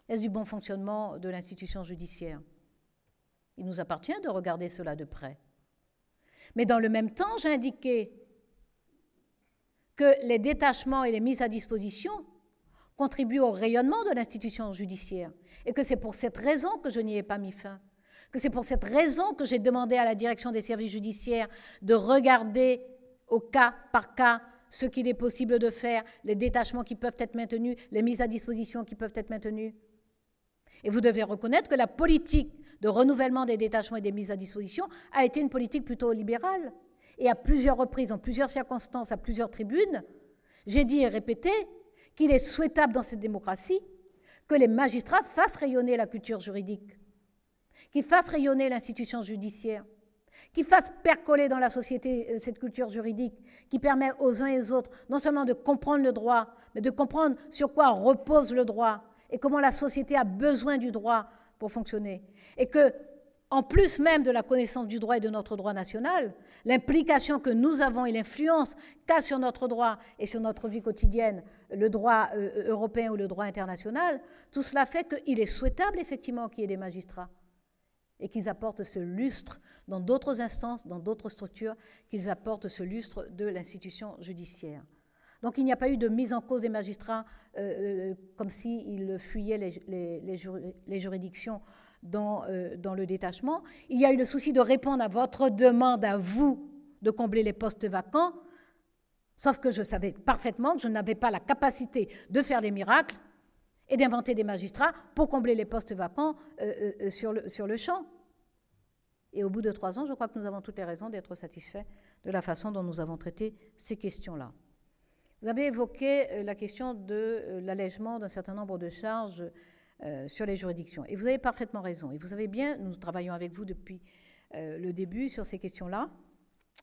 Est-ce du bon fonctionnement de l'institution judiciaire? Il nous appartient de regarder cela de près. Mais dans le même temps, j'ai indiqué que les détachements et les mises à disposition contribuent au rayonnement de l'institution judiciaire et que c'est pour cette raison que je n'y ai pas mis fin, que c'est pour cette raison que j'ai demandé à la direction des services judiciaires de regarder au cas par cas ce qu'il est possible de faire, les détachements qui peuvent être maintenus, les mises à disposition qui peuvent être maintenues. Et vous devez reconnaître que la politique de renouvellement des détachements et des mises à disposition a été une politique plutôt libérale. Et à plusieurs reprises, en plusieurs circonstances, à plusieurs tribunes, j'ai dit et répété qu'il est souhaitable dans cette démocratie que les magistrats fassent rayonner la culture juridique, qu'ils fassent rayonner l'institution judiciaire, qu'ils fassent percoler dans la société cette culture juridique qui permet aux uns et aux autres non seulement de comprendre le droit, mais de comprendre sur quoi repose le droit et comment la société a besoin du droit pour fonctionner. Et que, en plus même de la connaissance du droit et de notre droit national, l'implication que nous avons et l'influence qu'a sur notre droit et sur notre vie quotidienne le droit européen ou le droit international, tout cela fait qu'il est souhaitable effectivement qu'il y ait des magistrats et qu'ils apportent ce lustre dans d'autres instances, dans d'autres structures, qu'ils apportent ce lustre de l'institution judiciaire. Donc il n'y a pas eu de mise en cause des magistrats comme s'ils fuyaient les juridictions dans le détachement. Il y a eu le souci de répondre à votre demande à vous de combler les postes vacants, sauf que je savais parfaitement que je n'avais pas la capacité de faire les miracles et d'inventer des magistrats pour combler les postes vacants sur le champ. Et au bout de 3 ans, je crois que nous avons toutes les raisons d'être satisfaits de la façon dont nous avons traité ces questions-là. Vous avez évoqué la question de l'allègement d'un certain nombre de charges sur les juridictions. Et vous avez parfaitement raison. Et vous savez bien, nous travaillons avec vous depuis le début sur ces questions-là.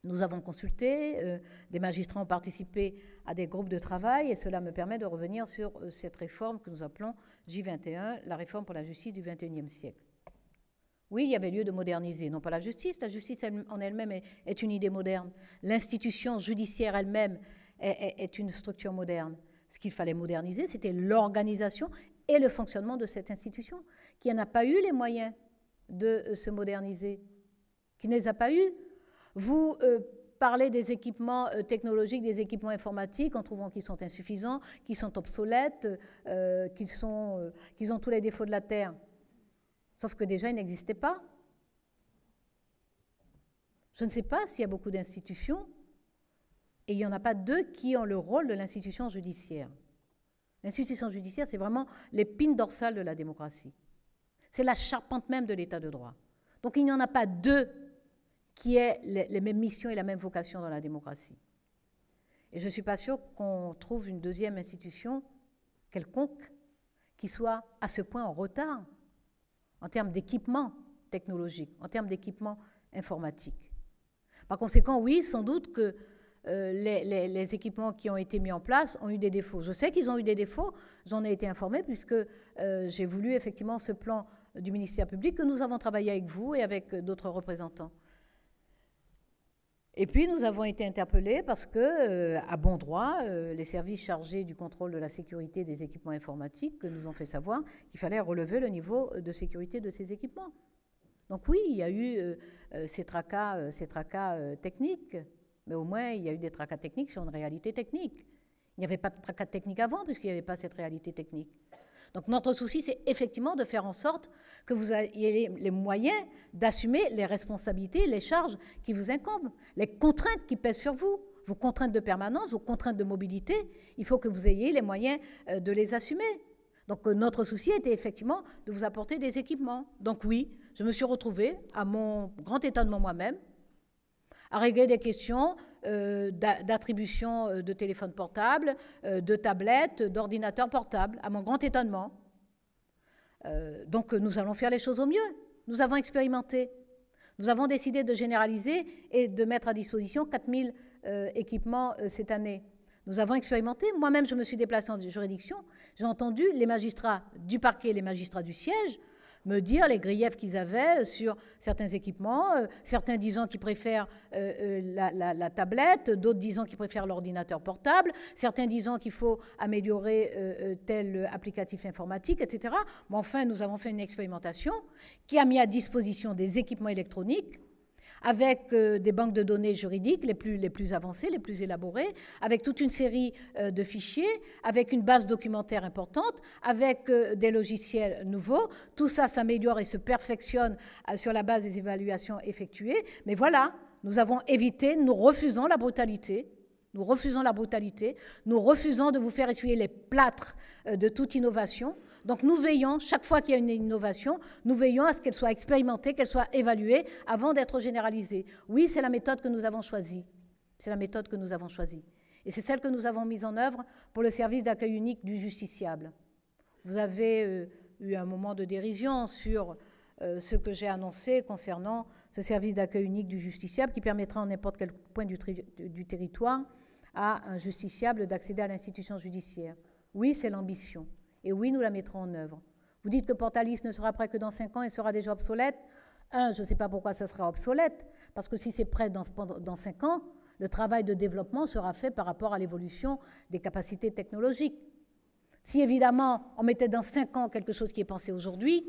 Nous avons consulté, des magistrats ont participé à des groupes de travail, et cela me permet de revenir sur cette réforme que nous appelons J21, la réforme pour la justice du XXIe siècle. Oui, il y avait lieu de moderniser, non pas la justice en elle-même est une idée moderne. L'institution judiciaire elle-même est une structure moderne. Ce qu'il fallait moderniser, c'était l'organisation et le fonctionnement de cette institution, qui n'a pas eu les moyens de se moderniser, qui ne les a pas eus. Vous parlez des équipements technologiques, des équipements informatiques, en trouvant qu'ils sont insuffisants, qu'ils sont obsolètes, qu'ils ont tous les défauts de la Terre. Sauf que déjà, ils n'existaient pas. Je ne sais pas s'il y a beaucoup d'institutions, et il n'y en a pas 2 qui ont le rôle de l'institution judiciaire. L'institution judiciaire, c'est vraiment l'épine dorsale de la démocratie. C'est la charpente même de l'état de droit. Donc il n'y en a pas 2 qui aient les mêmes missions et la même vocation dans la démocratie. Et je ne suis pas sûre qu'on trouve une deuxième institution quelconque qui soit à ce point en retard en termes d'équipement technologique, en termes d'équipement informatique. Par conséquent, oui, sans doute que les équipements qui ont été mis en place ont eu des défauts. Je sais qu'ils ont eu des défauts, j'en ai été informée puisque j'ai voulu effectivement ce plan du ministère public que nous avons travaillé avec vous et avec d'autres représentants. Et puis nous avons été interpellés parce que, à bon droit, les services chargés du contrôle de la sécurité des équipements informatiques nous ont fait savoir qu'il fallait relever le niveau de sécurité de ces équipements. Donc oui, il y a eu ces tracas techniques, mais au moins il y a eu des tracas techniques sur une réalité technique. Il n'y avait pas de tracas techniques avant puisqu'il n'y avait pas cette réalité technique. Donc notre souci, c'est effectivement de faire en sorte que vous ayez les moyens d'assumer les responsabilités, les charges qui vous incombent, les contraintes qui pèsent sur vous, vos contraintes de permanence, vos contraintes de mobilité. Il faut que vous ayez les moyens de les assumer. Donc notre souci était effectivement de vous apporter des équipements. Donc oui, je me suis retrouvée, à mon grand étonnement moi-même, à régler des questions d'attribution de téléphones portables, de tablettes, d'ordinateurs portables, à mon grand étonnement. Donc nous allons faire les choses au mieux. Nous avons expérimenté. Nous avons décidé de généraliser et de mettre à disposition 4000 équipements cette année. Nous avons expérimenté. Moi-même, je me suis déplacée en juridiction. J'ai entendu les magistrats du parquet et les magistrats du siège me dire les griefs qu'ils avaient sur certains équipements, certains disant qu'ils préfèrent la tablette, d'autres disant qu'ils préfèrent l'ordinateur portable, certains disant qu'il faut améliorer tel applicatif informatique, etc. Mais enfin, nous avons fait une expérimentation qui a mis à disposition des équipements électroniques avec des banques de données juridiques les plus avancées, les plus élaborées, avec toute une série de fichiers, avec une base documentaire importante, avec des logiciels nouveaux. Tout ça s'améliore et se perfectionne sur la base des évaluations effectuées. Mais voilà, nous avons évité, nous refusons la brutalité. Nous refusons la brutalité, nous refusons de vous faire essuyer les plâtres de toute innovation. Donc nous veillons, chaque fois qu'il y a une innovation, nous veillons à ce qu'elle soit expérimentée, qu'elle soit évaluée avant d'être généralisée. Oui, c'est la méthode que nous avons choisie. C'est la méthode que nous avons choisie. Et c'est celle que nous avons mise en œuvre pour le service d'accueil unique du justiciable. Vous avez eu un moment de dérision sur ce que j'ai annoncé concernant ce service d'accueil unique du justiciable qui permettra en n'importe quel point du territoire à un justiciable d'accéder à l'institution judiciaire. Oui, c'est l'ambition. Et oui, nous la mettrons en œuvre. Vous dites que Portalis ne sera prêt que dans 5 ans et sera déjà obsolète. Je ne sais pas pourquoi ça sera obsolète, parce que si c'est prêt dans 5 ans, le travail de développement sera fait par rapport à l'évolution des capacités technologiques. Si évidemment on mettait dans 5 ans quelque chose qui est pensé aujourd'hui,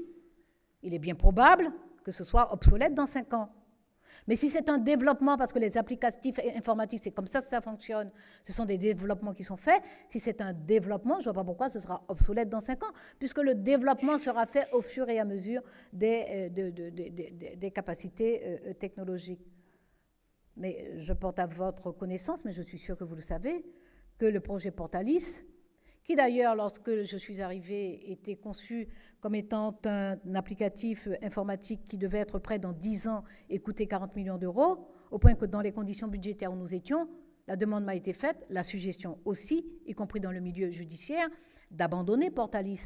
il est bien probable que ce soit obsolète dans 5 ans. Mais si c'est un développement, parce que les applicatifs informatiques, c'est comme ça que ça fonctionne, ce sont des développements qui sont faits, si c'est un développement, je ne vois pas pourquoi ce sera obsolète dans 5 ans, puisque le développement sera fait au fur et à mesure des capacités technologiques. Mais je porte à votre connaissance, mais je suis sûre que vous le savez, que le projet Portalis, qui d'ailleurs, lorsque je suis arrivée, était conçu comme étant un applicatif informatique qui devait être prêt dans 10 ans et coûter 40 millions d'euros, au point que dans les conditions budgétaires où nous étions, la demande m'a été faite, la suggestion aussi, y compris dans le milieu judiciaire, d'abandonner Portalis.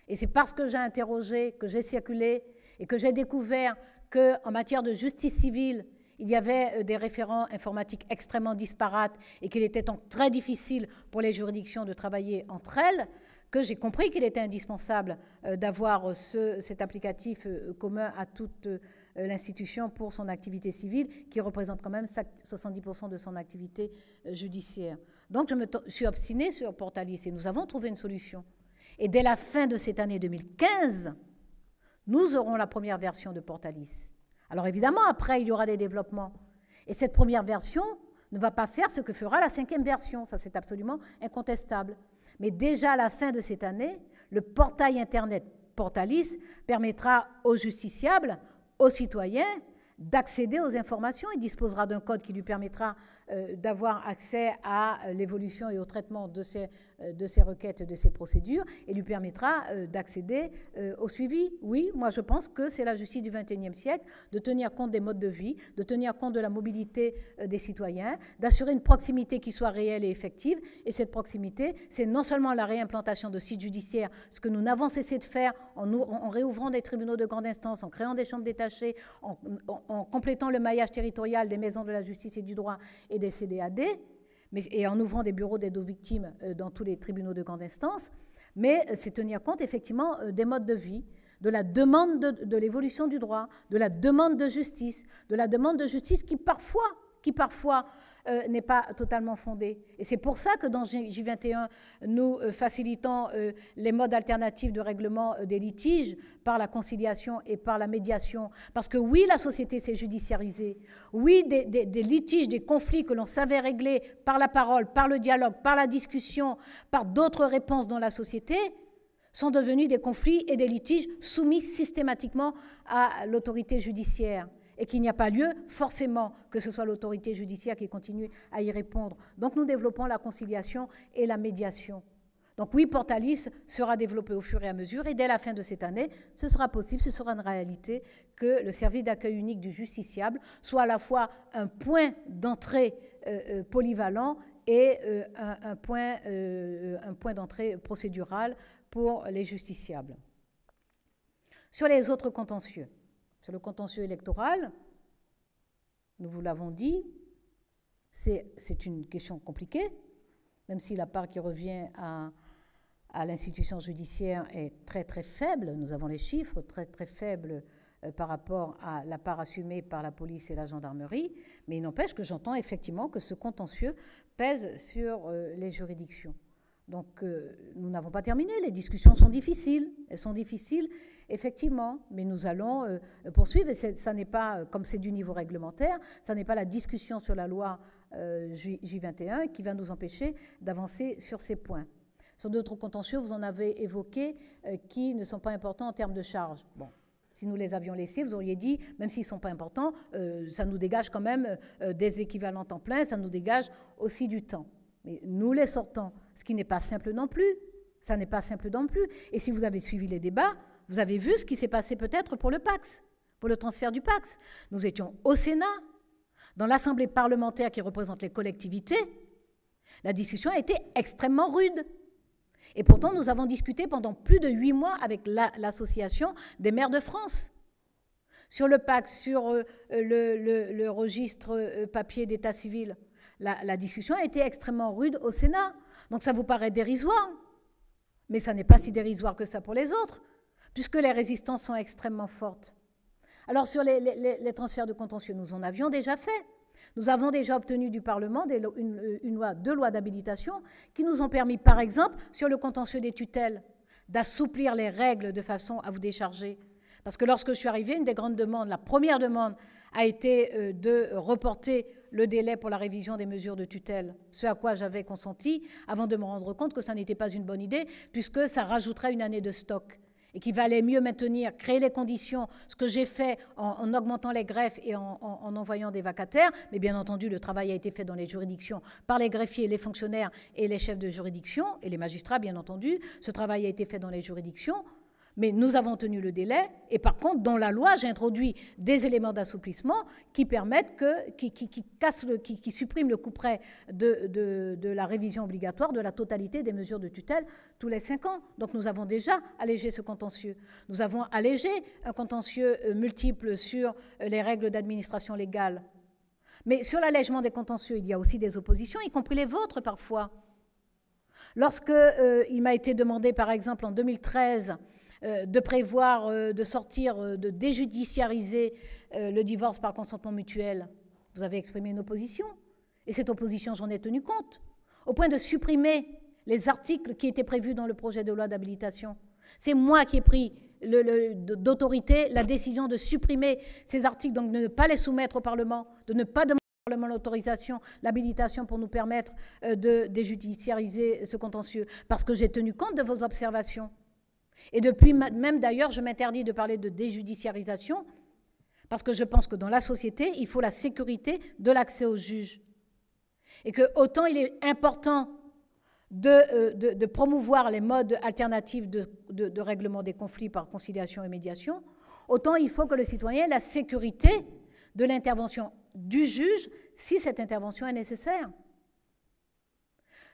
Et c'est parce que j'ai interrogé, que j'ai circulé et que j'ai découvert qu'en matière de justice civile, il y avait des référents informatiques extrêmement disparates et qu'il était donc très difficile pour les juridictions de travailler entre elles, que j'ai compris qu'il était indispensable d'avoir cet applicatif commun à toute l'institution pour son activité civile, qui représente quand même 70% de son activité judiciaire. Donc je me suis obstinée sur Portalis et nous avons trouvé une solution. Et dès la fin de cette année 2015, nous aurons la première version de Portalis. Alors évidemment, après, il y aura des développements. Et cette première version ne va pas faire ce que fera la 5e version. Ça, c'est absolument incontestable. Mais déjà à la fin de cette année, le portail Internet Portalis permettra aux justiciables, aux citoyens, d'accéder aux informations. Il disposera d'un code qui lui permettra d'avoir accès à l'évolution et au traitement de ces requêtes, de ces procédures, et lui permettra d'accéder au suivi. Oui, moi je pense que c'est la justice du XXIe siècle, de tenir compte des modes de vie, de tenir compte de la mobilité des citoyens, d'assurer une proximité qui soit réelle et effective. Et cette proximité, c'est non seulement la réimplantation de sites judiciaires, ce que nous n'avons cessé de faire en réouvrant des tribunaux de grande instance, en créant des chambres détachées, en complétant le maillage territorial des maisons de la justice et du droit et des CDAD, et en ouvrant des bureaux d'aide aux victimes dans tous les tribunaux de grande instance, mais c'est tenir compte effectivement des modes de vie, de la demande de l'évolution du droit, de la demande de justice qui parfois n'est pas totalement fondée. Et c'est pour ça que dans J21, nous facilitons les modes alternatifs de règlement des litiges par la conciliation et par la médiation. Parce que oui, la société s'est judiciarisée. Oui, des litiges, des conflits que l'on savait régler par la parole, par le dialogue, par la discussion, par d'autres réponses dans la société, sont devenus des conflits et des litiges soumis systématiquement à l'autorité judiciaire. Et qu'il n'y a pas lieu, forcément, que ce soit l'autorité judiciaire qui continue à y répondre. Donc nous développons la conciliation et la médiation. Donc oui, Portalis sera développé au fur et à mesure, et dès la fin de cette année, ce sera possible, ce sera une réalité, que le service d'accueil unique du justiciable soit à la fois un point d'entrée polyvalent et un point d'entrée procédural pour les justiciables. Sur les autres contentieux, sur le contentieux électoral, nous vous l'avons dit, c'est une question compliquée, même si la part qui revient à l'institution judiciaire est très très faible. Nous avons les chiffres très très faibles par rapport à la part assumée par la police et la gendarmerie, mais il n'empêche que j'entends effectivement que ce contentieux pèse sur les juridictions. Donc nous n'avons pas terminé, les discussions sont difficiles, elles sont difficiles effectivement, mais nous allons poursuivre, et ça n'est pas, comme c'est du niveau réglementaire, ça n'est pas la discussion sur la loi J21 qui va nous empêcher d'avancer sur ces points. Sur d'autres contentieux, vous en avez évoqué, qui ne sont pas importants en termes de charges. Bon, Si nous les avions laissés, vous auriez dit, même s'ils ne sont pas importants, ça nous dégage quand même des équivalents temps plein, ça nous dégage aussi du temps. Mais nous les sortons, ce qui n'est pas simple non plus. Ça n'est pas simple non plus. Et si vous avez suivi les débats, vous avez vu ce qui s'est passé peut-être pour le PACS, pour le transfert du PACS. Nous étions au Sénat, dans l'Assemblée parlementaire qui représente les collectivités. La discussion a été extrêmement rude. Et pourtant, nous avons discuté pendant plus de 8 mois avec l'Association des maires de France. Sur le PACS, sur le registre papier d'état civil, la discussion a été extrêmement rude au Sénat. Donc ça vous paraît dérisoire, mais ça n'est pas si dérisoire que ça pour les autres, puisque les résistances sont extrêmement fortes. Alors sur les transferts de contentieux, nous en avions déjà fait. Nous avons déjà obtenu du Parlement deux lois d'habilitation qui nous ont permis, par exemple, sur le contentieux des tutelles, d'assouplir les règles de façon à vous décharger. Parce que lorsque je suis arrivée, une des grandes demandes, la première demande, a été de reporter le délai pour la révision des mesures de tutelle, ce à quoi j'avais consenti, avant de me rendre compte que ça n'était pas une bonne idée, puisque ça rajouterait une année de stock, et qu'il valait mieux maintenir, créer les conditions, ce que j'ai fait en augmentant les greffes et en envoyant des vacataires, mais bien entendu, le travail a été fait dans les juridictions par les greffiers, les fonctionnaires et les chefs de juridiction, et les magistrats, bien entendu, ce travail a été fait dans les juridictions. Mais nous avons tenu le délai, et par contre, dans la loi, j'ai introduit des éléments d'assouplissement qui permettent qui suppriment le couperet de la révision obligatoire de la totalité des mesures de tutelle tous les 5 ans. Donc nous avons déjà allégé ce contentieux. Nous avons allégé un contentieux multiple sur les règles d'administration légale. Mais sur l'allègement des contentieux, il y a aussi des oppositions, y compris les vôtres parfois. Lorsque il m'a été demandé, par exemple, en 2013, de prévoir, de sortir, de déjudiciariser le divorce par consentement mutuel, vous avez exprimé une opposition. Et cette opposition, j'en ai tenu compte, au point de supprimer les articles qui étaient prévus dans le projet de loi d'habilitation. C'est moi qui ai pris d'autorité la décision de supprimer ces articles, donc de ne pas les soumettre au Parlement, de ne pas demander au Parlement l'autorisation, l'habilitation pour nous permettre de déjudiciariser ce contentieux, parce que j'ai tenu compte de vos observations. Et depuis même d'ailleurs, je m'interdis de parler de déjudiciarisation, parce que je pense que dans la société, il faut la sécurité de l'accès aux juges. Et que autant il est important de promouvoir les modes alternatifs de règlement des conflits par conciliation et médiation, autant il faut que le citoyen ait la sécurité de l'intervention du juge si cette intervention est nécessaire.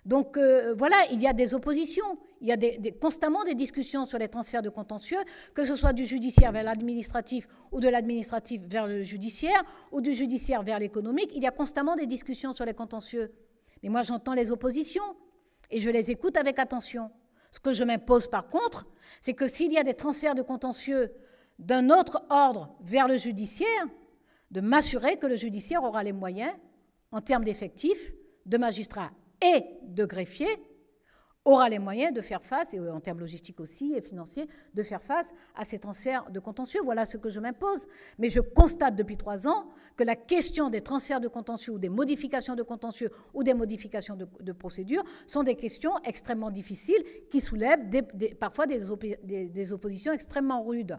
Donc voilà, il y a des oppositions, il y a constamment des discussions sur les transferts de contentieux, que ce soit du judiciaire vers l'administratif ou de l'administratif vers le judiciaire ou du judiciaire vers l'économique, il y a constamment des discussions sur les contentieux. Mais moi j'entends les oppositions et je les écoute avec attention. Ce que je m'impose par contre, c'est que s'il y a des transferts de contentieux d'un autre ordre vers le judiciaire, de m'assurer que le judiciaire aura les moyens, en termes d'effectifs, de magistrats et de greffiers, aura les moyens de faire face, et en termes logistiques aussi et financiers, de faire face à ces transferts de contentieux. Voilà ce que je m'impose. Mais je constate depuis 3 ans que la question des transferts de contentieux ou des modifications de contentieux ou des modifications de procédures sont des questions extrêmement difficiles qui soulèvent parfois des oppositions extrêmement rudes.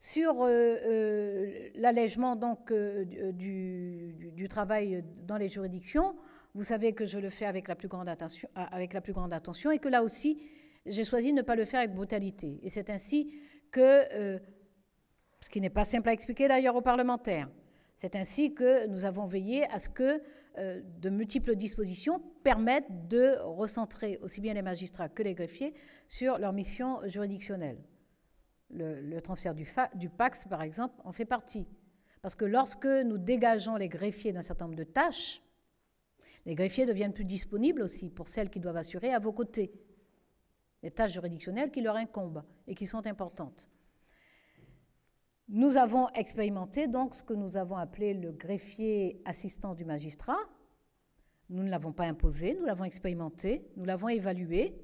Sur l'allègement donc du travail dans les juridictions, vous savez que je le fais avec la plus grande attention et que là aussi, j'ai choisi de ne pas le faire avec brutalité. Et c'est ainsi que, ce qui n'est pas simple à expliquer d'ailleurs aux parlementaires, c'est ainsi que nous avons veillé à ce que de multiples dispositions permettent de recentrer aussi bien les magistrats que les greffiers sur leur mission juridictionnelle. Le transfert du PACS, par exemple, en fait partie. Parce que lorsque nous dégageons les greffiers d'un certain nombre de tâches, les greffiers deviennent plus disponibles aussi pour celles qui doivent assurer à vos côtés les tâches juridictionnelles qui leur incombent et qui sont importantes. Nous avons expérimenté donc ce que nous avons appelé le greffier assistant du magistrat. Nous ne l'avons pas imposé, nous l'avons expérimenté, nous l'avons évalué.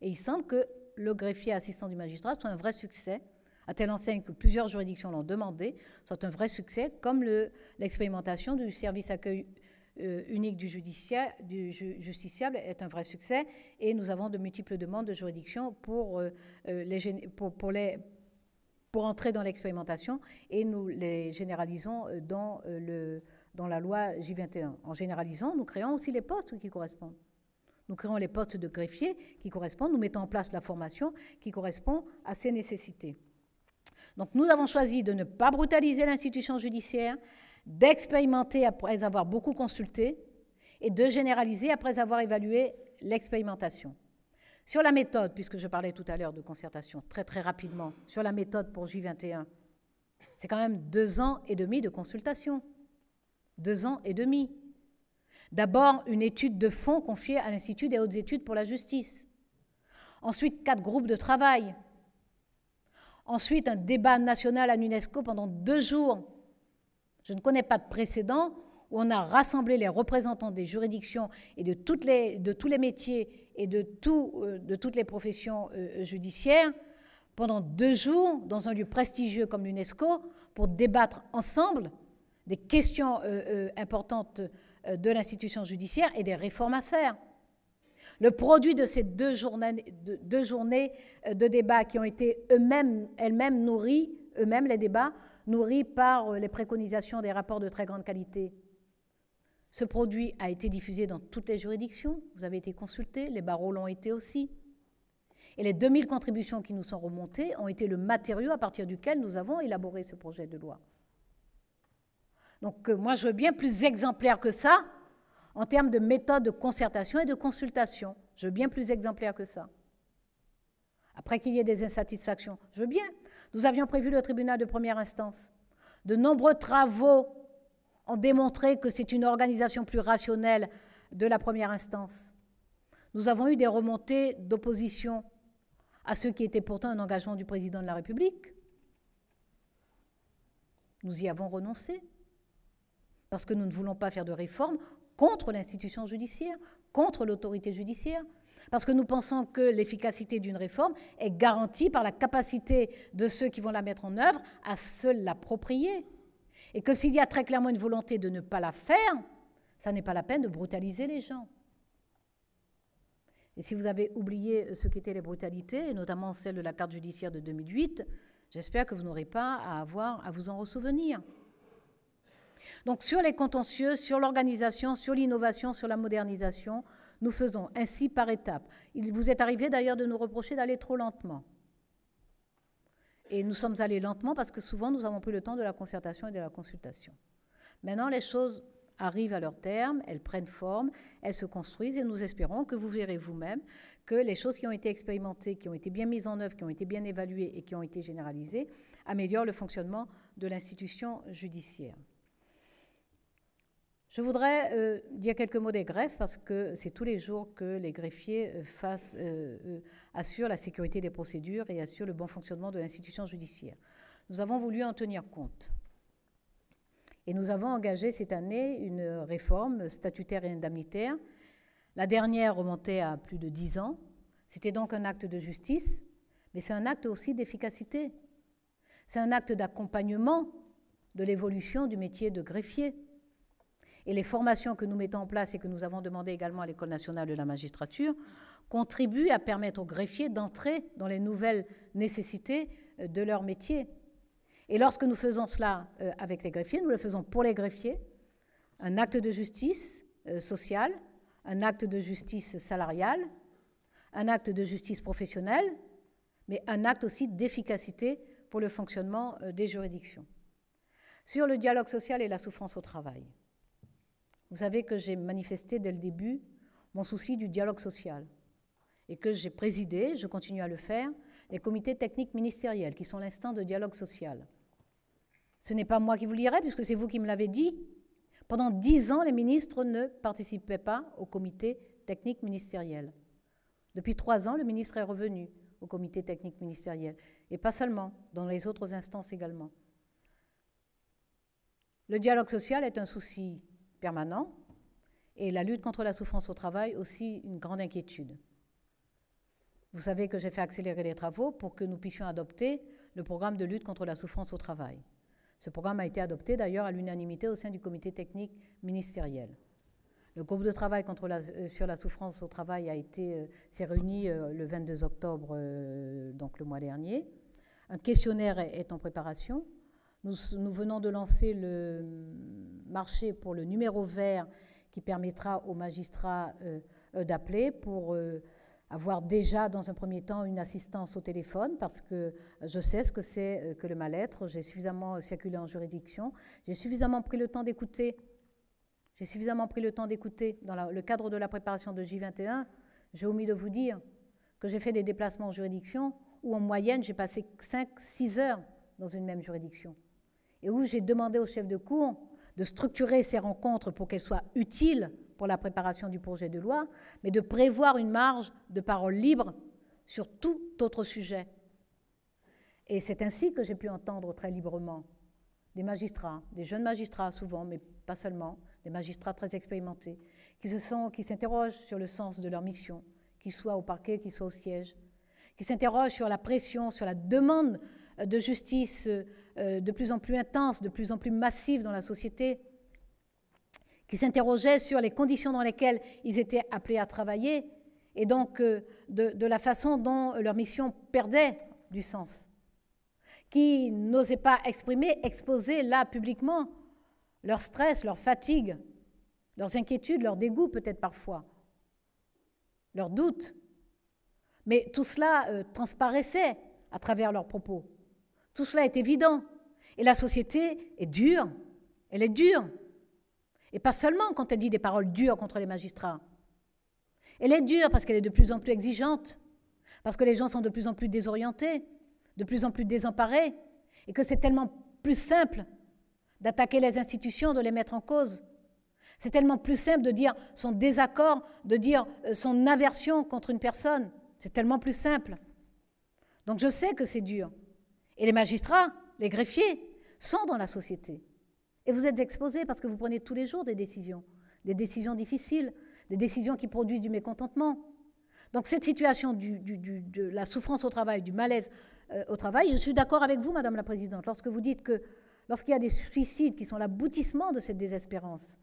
Et il semble que le greffier assistant du magistrat soit un vrai succès, à telle enseigne que plusieurs juridictions l'ont demandé, soit un vrai succès, comme l'expérimentation du service accueil unique du justiciable est un vrai succès, et nous avons de multiples demandes de juridiction pour pour entrer dans l'expérimentation et nous les généralisons dans la loi J21. En généralisant, nous créons aussi les postes qui correspondent. Nous créons les postes de greffiers qui correspondent, nous mettons en place la formation qui correspond à ces nécessités. Donc nous avons choisi de ne pas brutaliser l'institution judiciaire, d'expérimenter après avoir beaucoup consulté et de généraliser après avoir évalué l'expérimentation. Sur la méthode, puisque je parlais tout à l'heure de concertation, très très rapidement, sur la méthode pour J21, c'est quand même 2 ans et demi de consultation. 2 ans et demi. D'abord, une étude de fond confiée à l'Institut des hautes études pour la justice. Ensuite, 4 groupes de travail. Ensuite, un débat national à l'UNESCO pendant 2 jours. Je ne connais pas de précédent où on a rassemblé les représentants des juridictions et de tous les métiers et de toutes les professions judiciaires pendant 2 jours dans un lieu prestigieux comme l'UNESCO pour débattre ensemble des questions importantes de l'institution judiciaire et des réformes à faire. Le produit de ces 2 journées de débats qui ont été elles-mêmes nourris, les débats, nourris par les préconisations des rapports de très grande qualité. Ce produit a été diffusé dans toutes les juridictions, vous avez été consultés, les barreaux l'ont été aussi. Et les 2000 contributions qui nous sont remontées ont été le matériau à partir duquel nous avons élaboré ce projet de loi. Donc moi, je veux bien plus exemplaire que ça en termes de méthode de concertation et de consultation. Je veux bien plus exemplaire que ça. Après qu'il y ait des insatisfactions, je veux bien. Nous avions prévu le tribunal de première instance. De nombreux travaux ont démontré que c'est une organisation plus rationnelle de la première instance. Nous avons eu des remontées d'opposition à ce qui était pourtant un engagement du président de la République. Nous y avons renoncé parce que nous ne voulons pas faire de réforme contre l'institution judiciaire, contre l'autorité judiciaire, parce que nous pensons que l'efficacité d'une réforme est garantie par la capacité de ceux qui vont la mettre en œuvre à se l'approprier. Et que s'il y a très clairement une volonté de ne pas la faire, ça n'est pas la peine de brutaliser les gens. Et si vous avez oublié ce qu'étaient les brutalités, et notamment celle de la carte judiciaire de 2008, j'espère que vous n'aurez pas à vous en ressouvenir. Donc sur les contentieux, sur l'organisation, sur l'innovation, sur la modernisation, nous faisons ainsi par étapes. Il vous est arrivé d'ailleurs de nous reprocher d'aller trop lentement. Et nous sommes allés lentement parce que souvent nous avons pris le temps de la concertation et de la consultation. Maintenant, les choses arrivent à leur terme, elles prennent forme, elles se construisent et nous espérons que vous verrez vous-même que les choses qui ont été expérimentées, qui ont été bien mises en œuvre, qui ont été bien évaluées et qui ont été généralisées améliorent le fonctionnement de l'institution judiciaire. Je voudrais dire quelques mots des greffes parce que c'est tous les jours que les greffiers assurent la sécurité des procédures et assurent le bon fonctionnement de l'institution judiciaire. Nous avons voulu en tenir compte. Et nous avons engagé cette année une réforme statutaire et indemnitaire. La dernière remontait à plus de 10 ans. C'était donc un acte de justice, mais c'est un acte aussi d'efficacité. C'est un acte d'accompagnement de l'évolution du métier de greffier. Et les formations que nous mettons en place et que nous avons demandées également à l'École nationale de la magistrature contribuent à permettre aux greffiers d'entrer dans les nouvelles nécessités de leur métier. Et lorsque nous faisons cela avec les greffiers, nous le faisons pour les greffiers, un acte de justice sociale, un acte de justice salariale, un acte de justice professionnelle, mais un acte aussi d'efficacité pour le fonctionnement des juridictions. Sur le dialogue social et la souffrance au travail, vous savez que j'ai manifesté dès le début mon souci du dialogue social et que j'ai présidé, je continue à le faire, les comités techniques ministériels qui sont l'instant de dialogue social. Ce n'est pas moi qui vous le dirai puisque c'est vous qui me l'avez dit. Pendant 10 ans, les ministres ne participaient pas au comité technique ministériel. Depuis 3 ans, le ministre est revenu au comité technique ministériel et pas seulement, dans les autres instances également. Le dialogue social est un souci permanent et la lutte contre la souffrance au travail aussi une grande inquiétude. Vous savez que j'ai fait accélérer les travaux pour que nous puissions adopter le programme de lutte contre la souffrance au travail. Ce programme a été adopté d'ailleurs à l'unanimité au sein du comité technique ministériel. Le groupe de travail sur la souffrance au travail s'est réuni le 22 octobre, donc le mois dernier, Un questionnaire est en préparation. Nous venons de lancer le marché pour le numéro vert qui permettra aux magistrats d'appeler pour avoir déjà dans un premier temps une assistance au téléphone, parce que je sais ce que c'est que le mal-être. J'ai suffisamment circulé en juridiction, j'ai suffisamment pris le temps d'écouter. Dans le cadre de la préparation de J21, j'ai omis de vous dire que j'ai fait des déplacements en juridiction où en moyenne j'ai passé 5-6 heures dans une même juridiction et où j'ai demandé au chef de cour de structurer ces rencontres pour qu'elles soient utiles pour la préparation du projet de loi, mais de prévoir une marge de parole libre sur tout autre sujet. Et c'est ainsi que j'ai pu entendre très librement des magistrats, des jeunes magistrats souvent, mais pas seulement, des magistrats très expérimentés, qui s'interrogent sur le sens de leur mission, qu'ils soient au parquet, qu'ils soient au siège, qui s'interrogent sur la pression, sur la demande de justice de plus en plus intense, de plus en plus massive dans la société, qui s'interrogeaient sur les conditions dans lesquelles ils étaient appelés à travailler et donc de la façon dont leur mission perdait du sens, qui n'osaient pas exposer là publiquement leur stress, leur fatigue, leurs inquiétudes, leur dégoût peut-être parfois, leurs doutes. Mais tout cela transparaissait à travers leurs propos. Tout cela est évident. Et la société est dure. Elle est dure. Et pas seulement quand elle dit des paroles dures contre les magistrats. Elle est dure parce qu'elle est de plus en plus exigeante, parce que les gens sont de plus en plus désorientés, de plus en plus désemparés, et que c'est tellement plus simple d'attaquer les institutions, de les mettre en cause. C'est tellement plus simple de dire son désaccord, de dire son aversion contre une personne. C'est tellement plus simple. Donc je sais que c'est dur. Et les magistrats, les greffiers, sont dans la société. Et vous êtes exposés parce que vous prenez tous les jours des décisions difficiles, des décisions qui produisent du mécontentement. Donc cette situation de la souffrance au travail, du malaise au travail, je suis d'accord avec vous, Madame la Présidente, lorsque vous dites que lorsqu'il y a des suicides qui sont l'aboutissement de cette désespérance,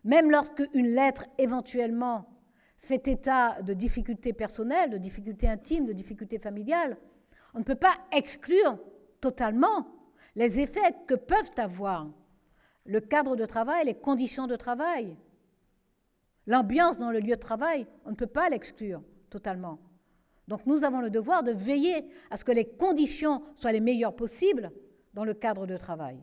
même lorsque une lettre éventuellement fait état de difficultés personnelles, de difficultés intimes, de difficultés familiales, on ne peut pas exclure totalement les effets que peuvent avoir le cadre de travail, les conditions de travail, l'ambiance dans le lieu de travail, on ne peut pas l'exclure totalement. Donc nous avons le devoir de veiller à ce que les conditions soient les meilleures possibles dans le cadre de travail.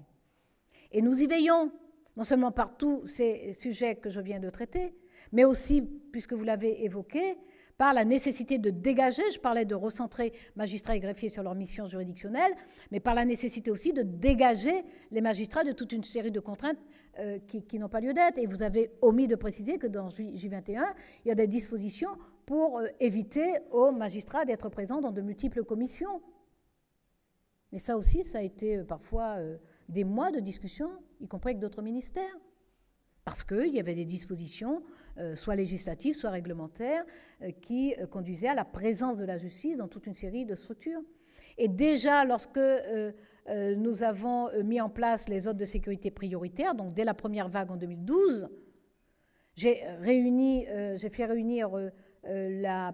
Et nous y veillons, non seulement par tous ces sujets que je viens de traiter, mais aussi, puisque vous l'avez évoqué, par la nécessité de dégager, je parlais de recentrer magistrats et greffiers sur leur mission juridictionnelle, mais par la nécessité aussi de dégager les magistrats de toute une série de contraintes qui n'ont pas lieu d'être. Et vous avez omis de préciser que dans J21, il y a des dispositions pour éviter aux magistrats d'être présents dans de multiples commissions. Mais ça aussi, ça a été parfois des mois de discussion, y compris avec d'autres ministères, parce qu'il y avait des dispositions, soit législatives, soit réglementaires, qui conduisaient à la présence de la justice dans toute une série de structures. Et déjà, lorsque nous avons mis en place les ordres de sécurité prioritaires, donc dès la première vague en 2012, j'ai fait réunir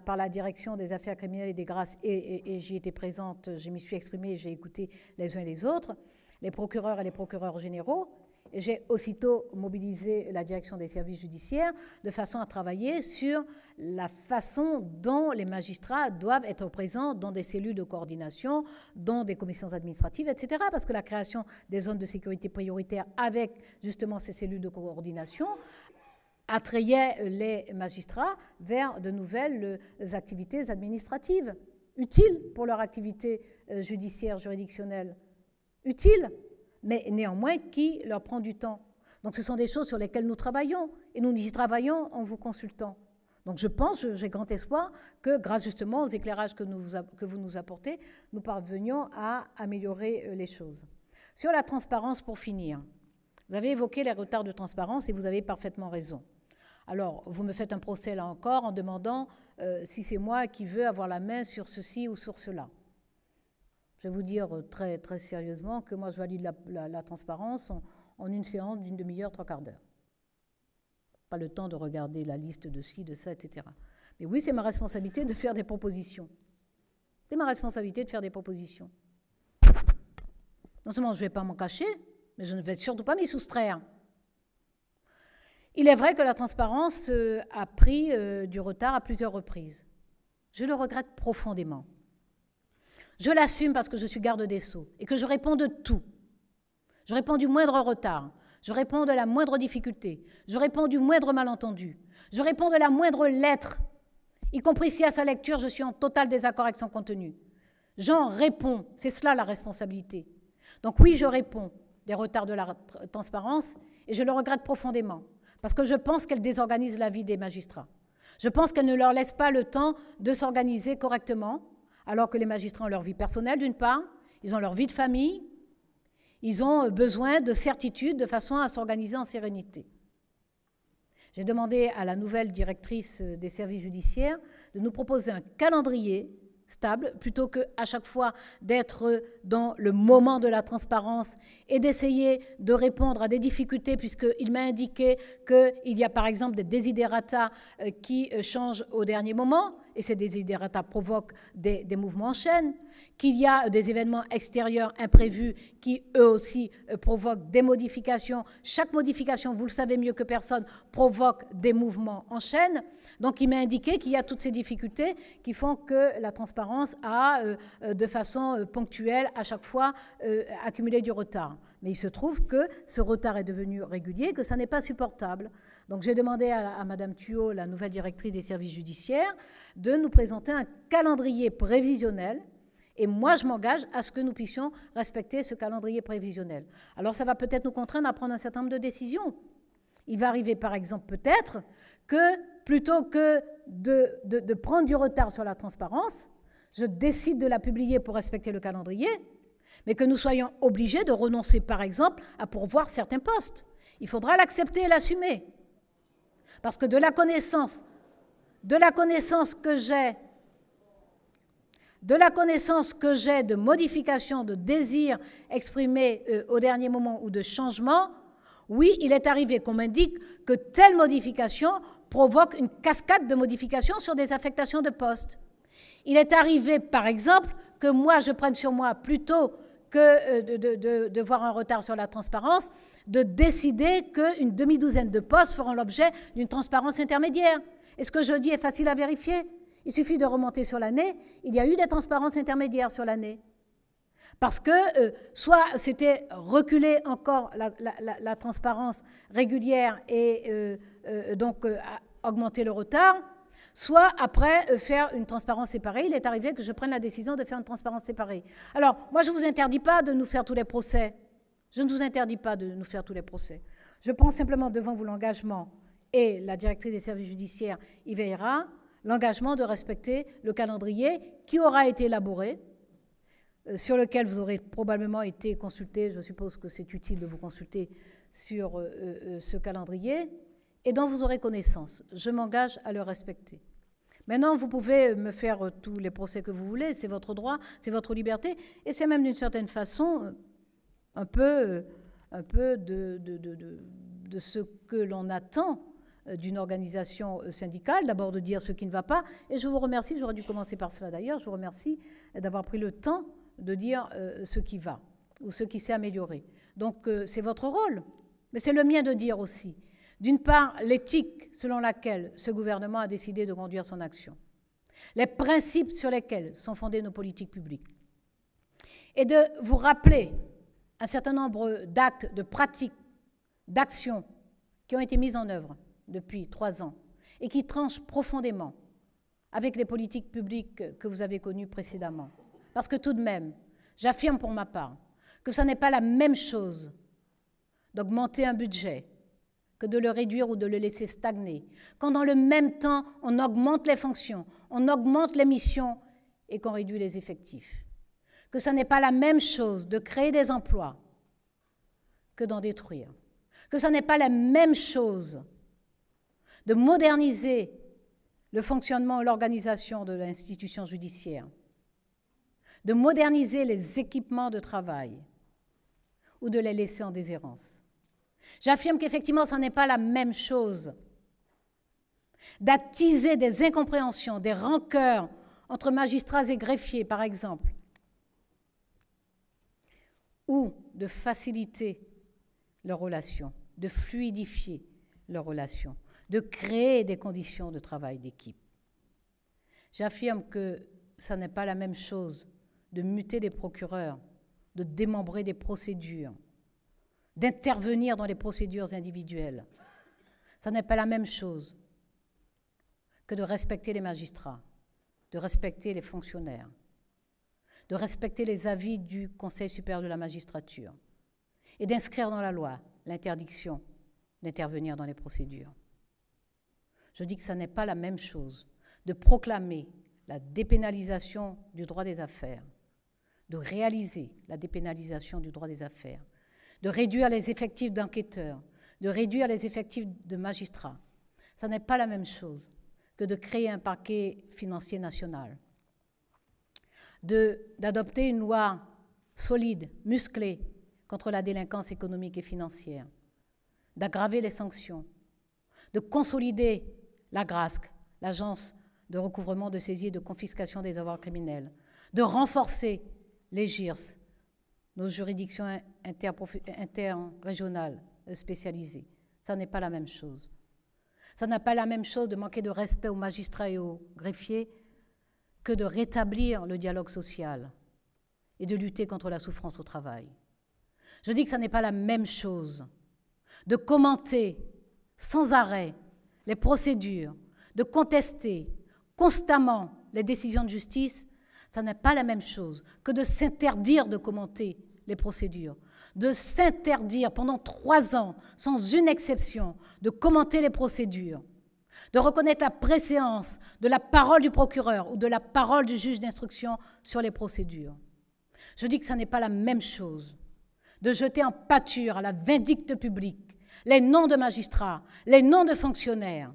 par la direction des affaires criminelles et des grâces, et j'y étais présente, je m'y suis exprimée, j'ai écouté les uns et les autres, les procureurs et les procureurs généraux, et j'ai aussitôt mobilisé la direction des services judiciaires de façon à travailler sur la façon dont les magistrats doivent être présents dans des cellules de coordination, dans des commissions administratives, etc. Parce que la création des zones de sécurité prioritaire avec justement ces cellules de coordination attrayait les magistrats vers de nouvelles activités administratives, utiles pour leur activité judiciaire, juridictionnelle, utiles, mais néanmoins qui leur prend du temps. Donc ce sont des choses sur lesquelles nous travaillons, et nous y travaillons en vous consultant. Donc je pense, j'ai grand espoir que grâce justement aux éclairages que vous nous apportez, nous parvenions à améliorer les choses. Sur la transparence, pour finir, vous avez évoqué les retards de transparence et vous avez parfaitement raison. Alors, vous me faites un procès là encore en demandant si c'est moi qui veux avoir la main sur ceci ou sur cela. Je vais vous dire très, très sérieusement que moi je valide la transparence en une séance d'une demi-heure, 3/4 d'heure. Pas le temps de regarder la liste de ci, de ça, etc. Mais oui, c'est ma responsabilité de faire des propositions. C'est ma responsabilité de faire des propositions. Non seulement je ne vais pas m'en cacher, mais je ne vais surtout pas m'y soustraire. Il est vrai que la transparence a pris du retard à plusieurs reprises. Je le regrette profondément. Je l'assume parce que je suis garde des Sceaux et que je réponds de tout. Je réponds du moindre retard, je réponds de la moindre difficulté, je réponds du moindre malentendu, je réponds de la moindre lettre, y compris si à sa lecture je suis en total désaccord avec son contenu. J'en réponds, c'est cela la responsabilité. Donc oui, je réponds des retards de la transparence et je le regrette profondément parce que je pense qu'elle désorganise la vie des magistrats. Je pense qu'elle ne leur laisse pas le temps de s'organiser correctement, alors que les magistrats ont leur vie personnelle d'une part, ils ont leur vie de famille, ils ont besoin de certitude de façon à s'organiser en sérénité. J'ai demandé à la nouvelle directrice des services judiciaires de nous proposer un calendrier stable, plutôt qu'à chaque fois d'être dans le moment de la transparence et d'essayer de répondre à des difficultés, puisqu'il m'a indiqué qu'il y a par exemple des desiderata qui changent au dernier moment, et ces desiderata provoquent des mouvements en chaîne, qu'il y a des événements extérieurs imprévus qui, eux aussi, provoquent des modifications. Chaque modification, vous le savez mieux que personne, provoque des mouvements en chaîne. Donc, il m'a indiqué qu'il y a toutes ces difficultés qui font que la transparence a, de façon ponctuelle, à chaque fois, accumulé du retard. Mais il se trouve que ce retard est devenu régulier, que ça n'est pas supportable. Donc j'ai demandé à Mme Thuot, la nouvelle directrice des services judiciaires, de nous présenter un calendrier prévisionnel. Et moi, je m'engage à ce que nous puissions respecter ce calendrier prévisionnel. Alors ça va peut-être nous contraindre à prendre un certain nombre de décisions. Il va arriver, par exemple, peut-être que plutôt que de prendre du retard sur la transparence, je décide de la publier pour respecter le calendrier, mais que nous soyons obligés de renoncer, par exemple, à pourvoir certains postes. Il faudra l'accepter et l'assumer. Parce que de la connaissance que j'ai de modifications, de désirs exprimés au dernier moment ou de changements, oui, il est arrivé qu'on m'indique que telle modification provoque une cascade de modifications sur des affectations de postes. Il est arrivé, par exemple, que moi, je prenne sur moi plutôt que de voir un retard sur la transparence, de décider qu'une demi-douzaine de postes feront l'objet d'une transparence intermédiaire. Et ce que je dis est facile à vérifier. Il suffit de remonter sur l'année. Il y a eu des transparences intermédiaires sur l'année. Parce que soit c'était reculer encore la transparence régulière et donc augmenter le retard, soit après faire une transparence séparée. Il est arrivé que je prenne la décision de faire une transparence séparée. Alors, moi, je ne vous interdis pas de nous faire tous les procès. Je ne vous interdis pas de nous faire tous les procès. Je prends simplement devant vous l'engagement, et la directrice des services judiciaires y veillera, l'engagement de respecter le calendrier qui aura été élaboré, sur lequel vous aurez probablement été consulté. Je suppose que c'est utile de vous consulter sur ce calendrier, et dont vous aurez connaissance. Je m'engage à le respecter. Maintenant, vous pouvez me faire tous les procès que vous voulez, c'est votre droit, c'est votre liberté, et c'est même d'une certaine façon un peu de ce que l'on attend d'une organisation syndicale, d'abord de dire ce qui ne va pas, et je vous remercie, j'aurais dû commencer par cela d'ailleurs, je vous remercie d'avoir pris le temps de dire ce qui va, ou ce qui s'est amélioré. Donc c'est votre rôle, mais c'est le mien de dire aussi. D'une part, l'éthique selon laquelle ce gouvernement a décidé de conduire son action, les principes sur lesquels sont fondées nos politiques publiques, et de vous rappeler un certain nombre d'actes, de pratiques, d'actions qui ont été mises en œuvre depuis 3 ans et qui tranchent profondément avec les politiques publiques que vous avez connues précédemment. Parce que tout de même, j'affirme pour ma part que ce n'est pas la même chose d'augmenter un budget que de le réduire ou de le laisser stagner, quand dans le même temps, on augmente les fonctions, on augmente les missions et qu'on réduit les effectifs. Que ce n'est pas la même chose de créer des emplois que d'en détruire. Que ce n'est pas la même chose de moderniser le fonctionnement et l'organisation de l'institution judiciaire, de moderniser les équipements de travail ou de les laisser en déshérence. J'affirme qu'effectivement, ce n'est pas la même chose d'attiser des incompréhensions, des rancœurs, entre magistrats et greffiers, par exemple, ou de faciliter leurs relations, de fluidifier leurs relations, de créer des conditions de travail d'équipe. J'affirme que ça n'est pas la même chose de muter des procureurs, de démembrer des procédures, d'intervenir dans les procédures individuelles. Ça n'est pas la même chose que de respecter les magistrats, de respecter les fonctionnaires, de respecter les avis du Conseil supérieur de la magistrature et d'inscrire dans la loi l'interdiction d'intervenir dans les procédures. Je dis que ça n'est pas la même chose de proclamer la dépénalisation du droit des affaires, de réaliser la dépénalisation du droit des affaires, de réduire les effectifs d'enquêteurs, de réduire les effectifs de magistrats. Ça n'est pas la même chose que de créer un parquet financier national, d'adopter une loi solide, musclée, contre la délinquance économique et financière, d'aggraver les sanctions, de consolider l'AGRASC, l'Agence de recouvrement de saisie et de confiscation des avoirs criminels, de renforcer les GIRS, nos juridictions interrégionales spécialisées. Ça n'est pas la même chose. Ça n'a pas la même chose de manquer de respect aux magistrats et aux greffiers que de rétablir le dialogue social et de lutter contre la souffrance au travail. Je dis que ça n'est pas la même chose de commenter sans arrêt les procédures, de contester constamment les décisions de justice. Ça n'est pas la même chose que de s'interdire de commenter les procédures, de s'interdire pendant 3 ans, sans une exception, de commenter les procédures, de reconnaître la préséance de la parole du procureur ou de la parole du juge d'instruction sur les procédures. Je dis que ça n'est pas la même chose de jeter en pâture à la vindicte publique les noms de magistrats, les noms de fonctionnaires,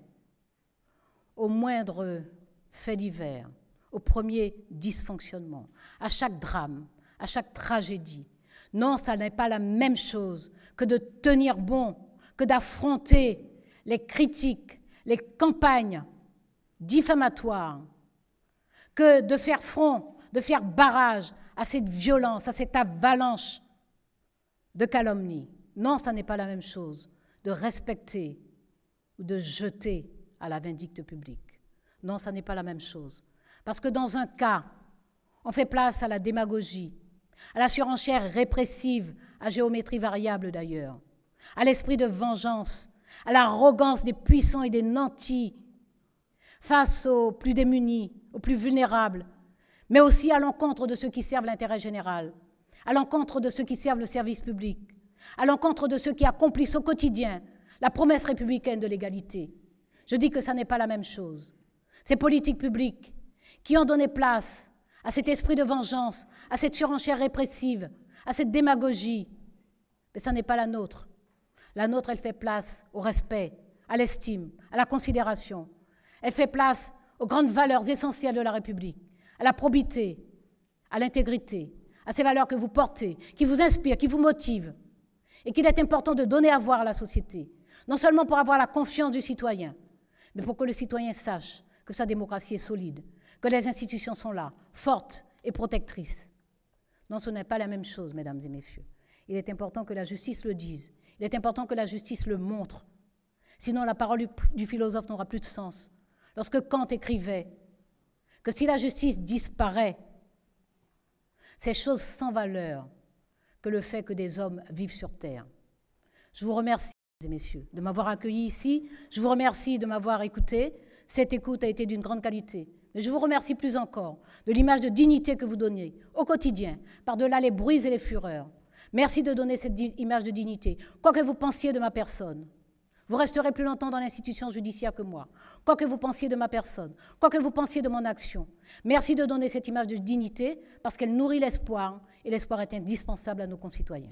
au moindre fait divers, au premier dysfonctionnement, à chaque drame, à chaque tragédie. Non, ça n'est pas la même chose que de tenir bon, que d'affronter les critiques, les campagnes diffamatoires, que de faire front, de faire barrage à cette violence, à cette avalanche de calomnie. Non, ça n'est pas la même chose de respecter ou de jeter à la vindicte publique. Non, ça n'est pas la même chose. Parce que dans un cas, on fait place à la démagogie, à la surenchère répressive, à géométrie variable d'ailleurs, à l'esprit de vengeance, à l'arrogance des puissants et des nantis face aux plus démunis, aux plus vulnérables, mais aussi à l'encontre de ceux qui servent l'intérêt général, à l'encontre de ceux qui servent le service public, à l'encontre de ceux qui accomplissent au quotidien la promesse républicaine de l'égalité. Je dis que ça n'est pas la même chose. Ces politiques publiques qui ont donné place à cet esprit de vengeance, à cette surenchère répressive, à cette démagogie, mais ça n'est pas la nôtre. La nôtre, elle fait place au respect, à l'estime, à la considération. Elle fait place aux grandes valeurs essentielles de la République, à la probité, à l'intégrité, à ces valeurs que vous portez, qui vous inspirent, qui vous motivent, et qu'il est important de donner à voir à la société, non seulement pour avoir la confiance du citoyen, mais pour que le citoyen sache que sa démocratie est solide, que les institutions sont là, fortes et protectrices. Non, ce n'est pas la même chose, mesdames et messieurs. Il est important que la justice le dise. Il est important que la justice le montre. Sinon, la parole du philosophe n'aura plus de sens. Lorsque Kant écrivait que si la justice disparaît, c'est chose sans valeur que le fait que des hommes vivent sur terre. Je vous remercie, mesdames et messieurs, de m'avoir accueilli ici. Je vous remercie de m'avoir écouté. Cette écoute a été d'une grande qualité. Mais je vous remercie plus encore de l'image de dignité que vous donnez au quotidien, par-delà les bruits et les fureurs. Merci de donner cette image de dignité. Quoi que vous pensiez de ma personne, vous resterez plus longtemps dans l'institution judiciaire que moi. Quoi que vous pensiez de ma personne, quoi que vous pensiez de mon action, merci de donner cette image de dignité parce qu'elle nourrit l'espoir et l'espoir est indispensable à nos concitoyens.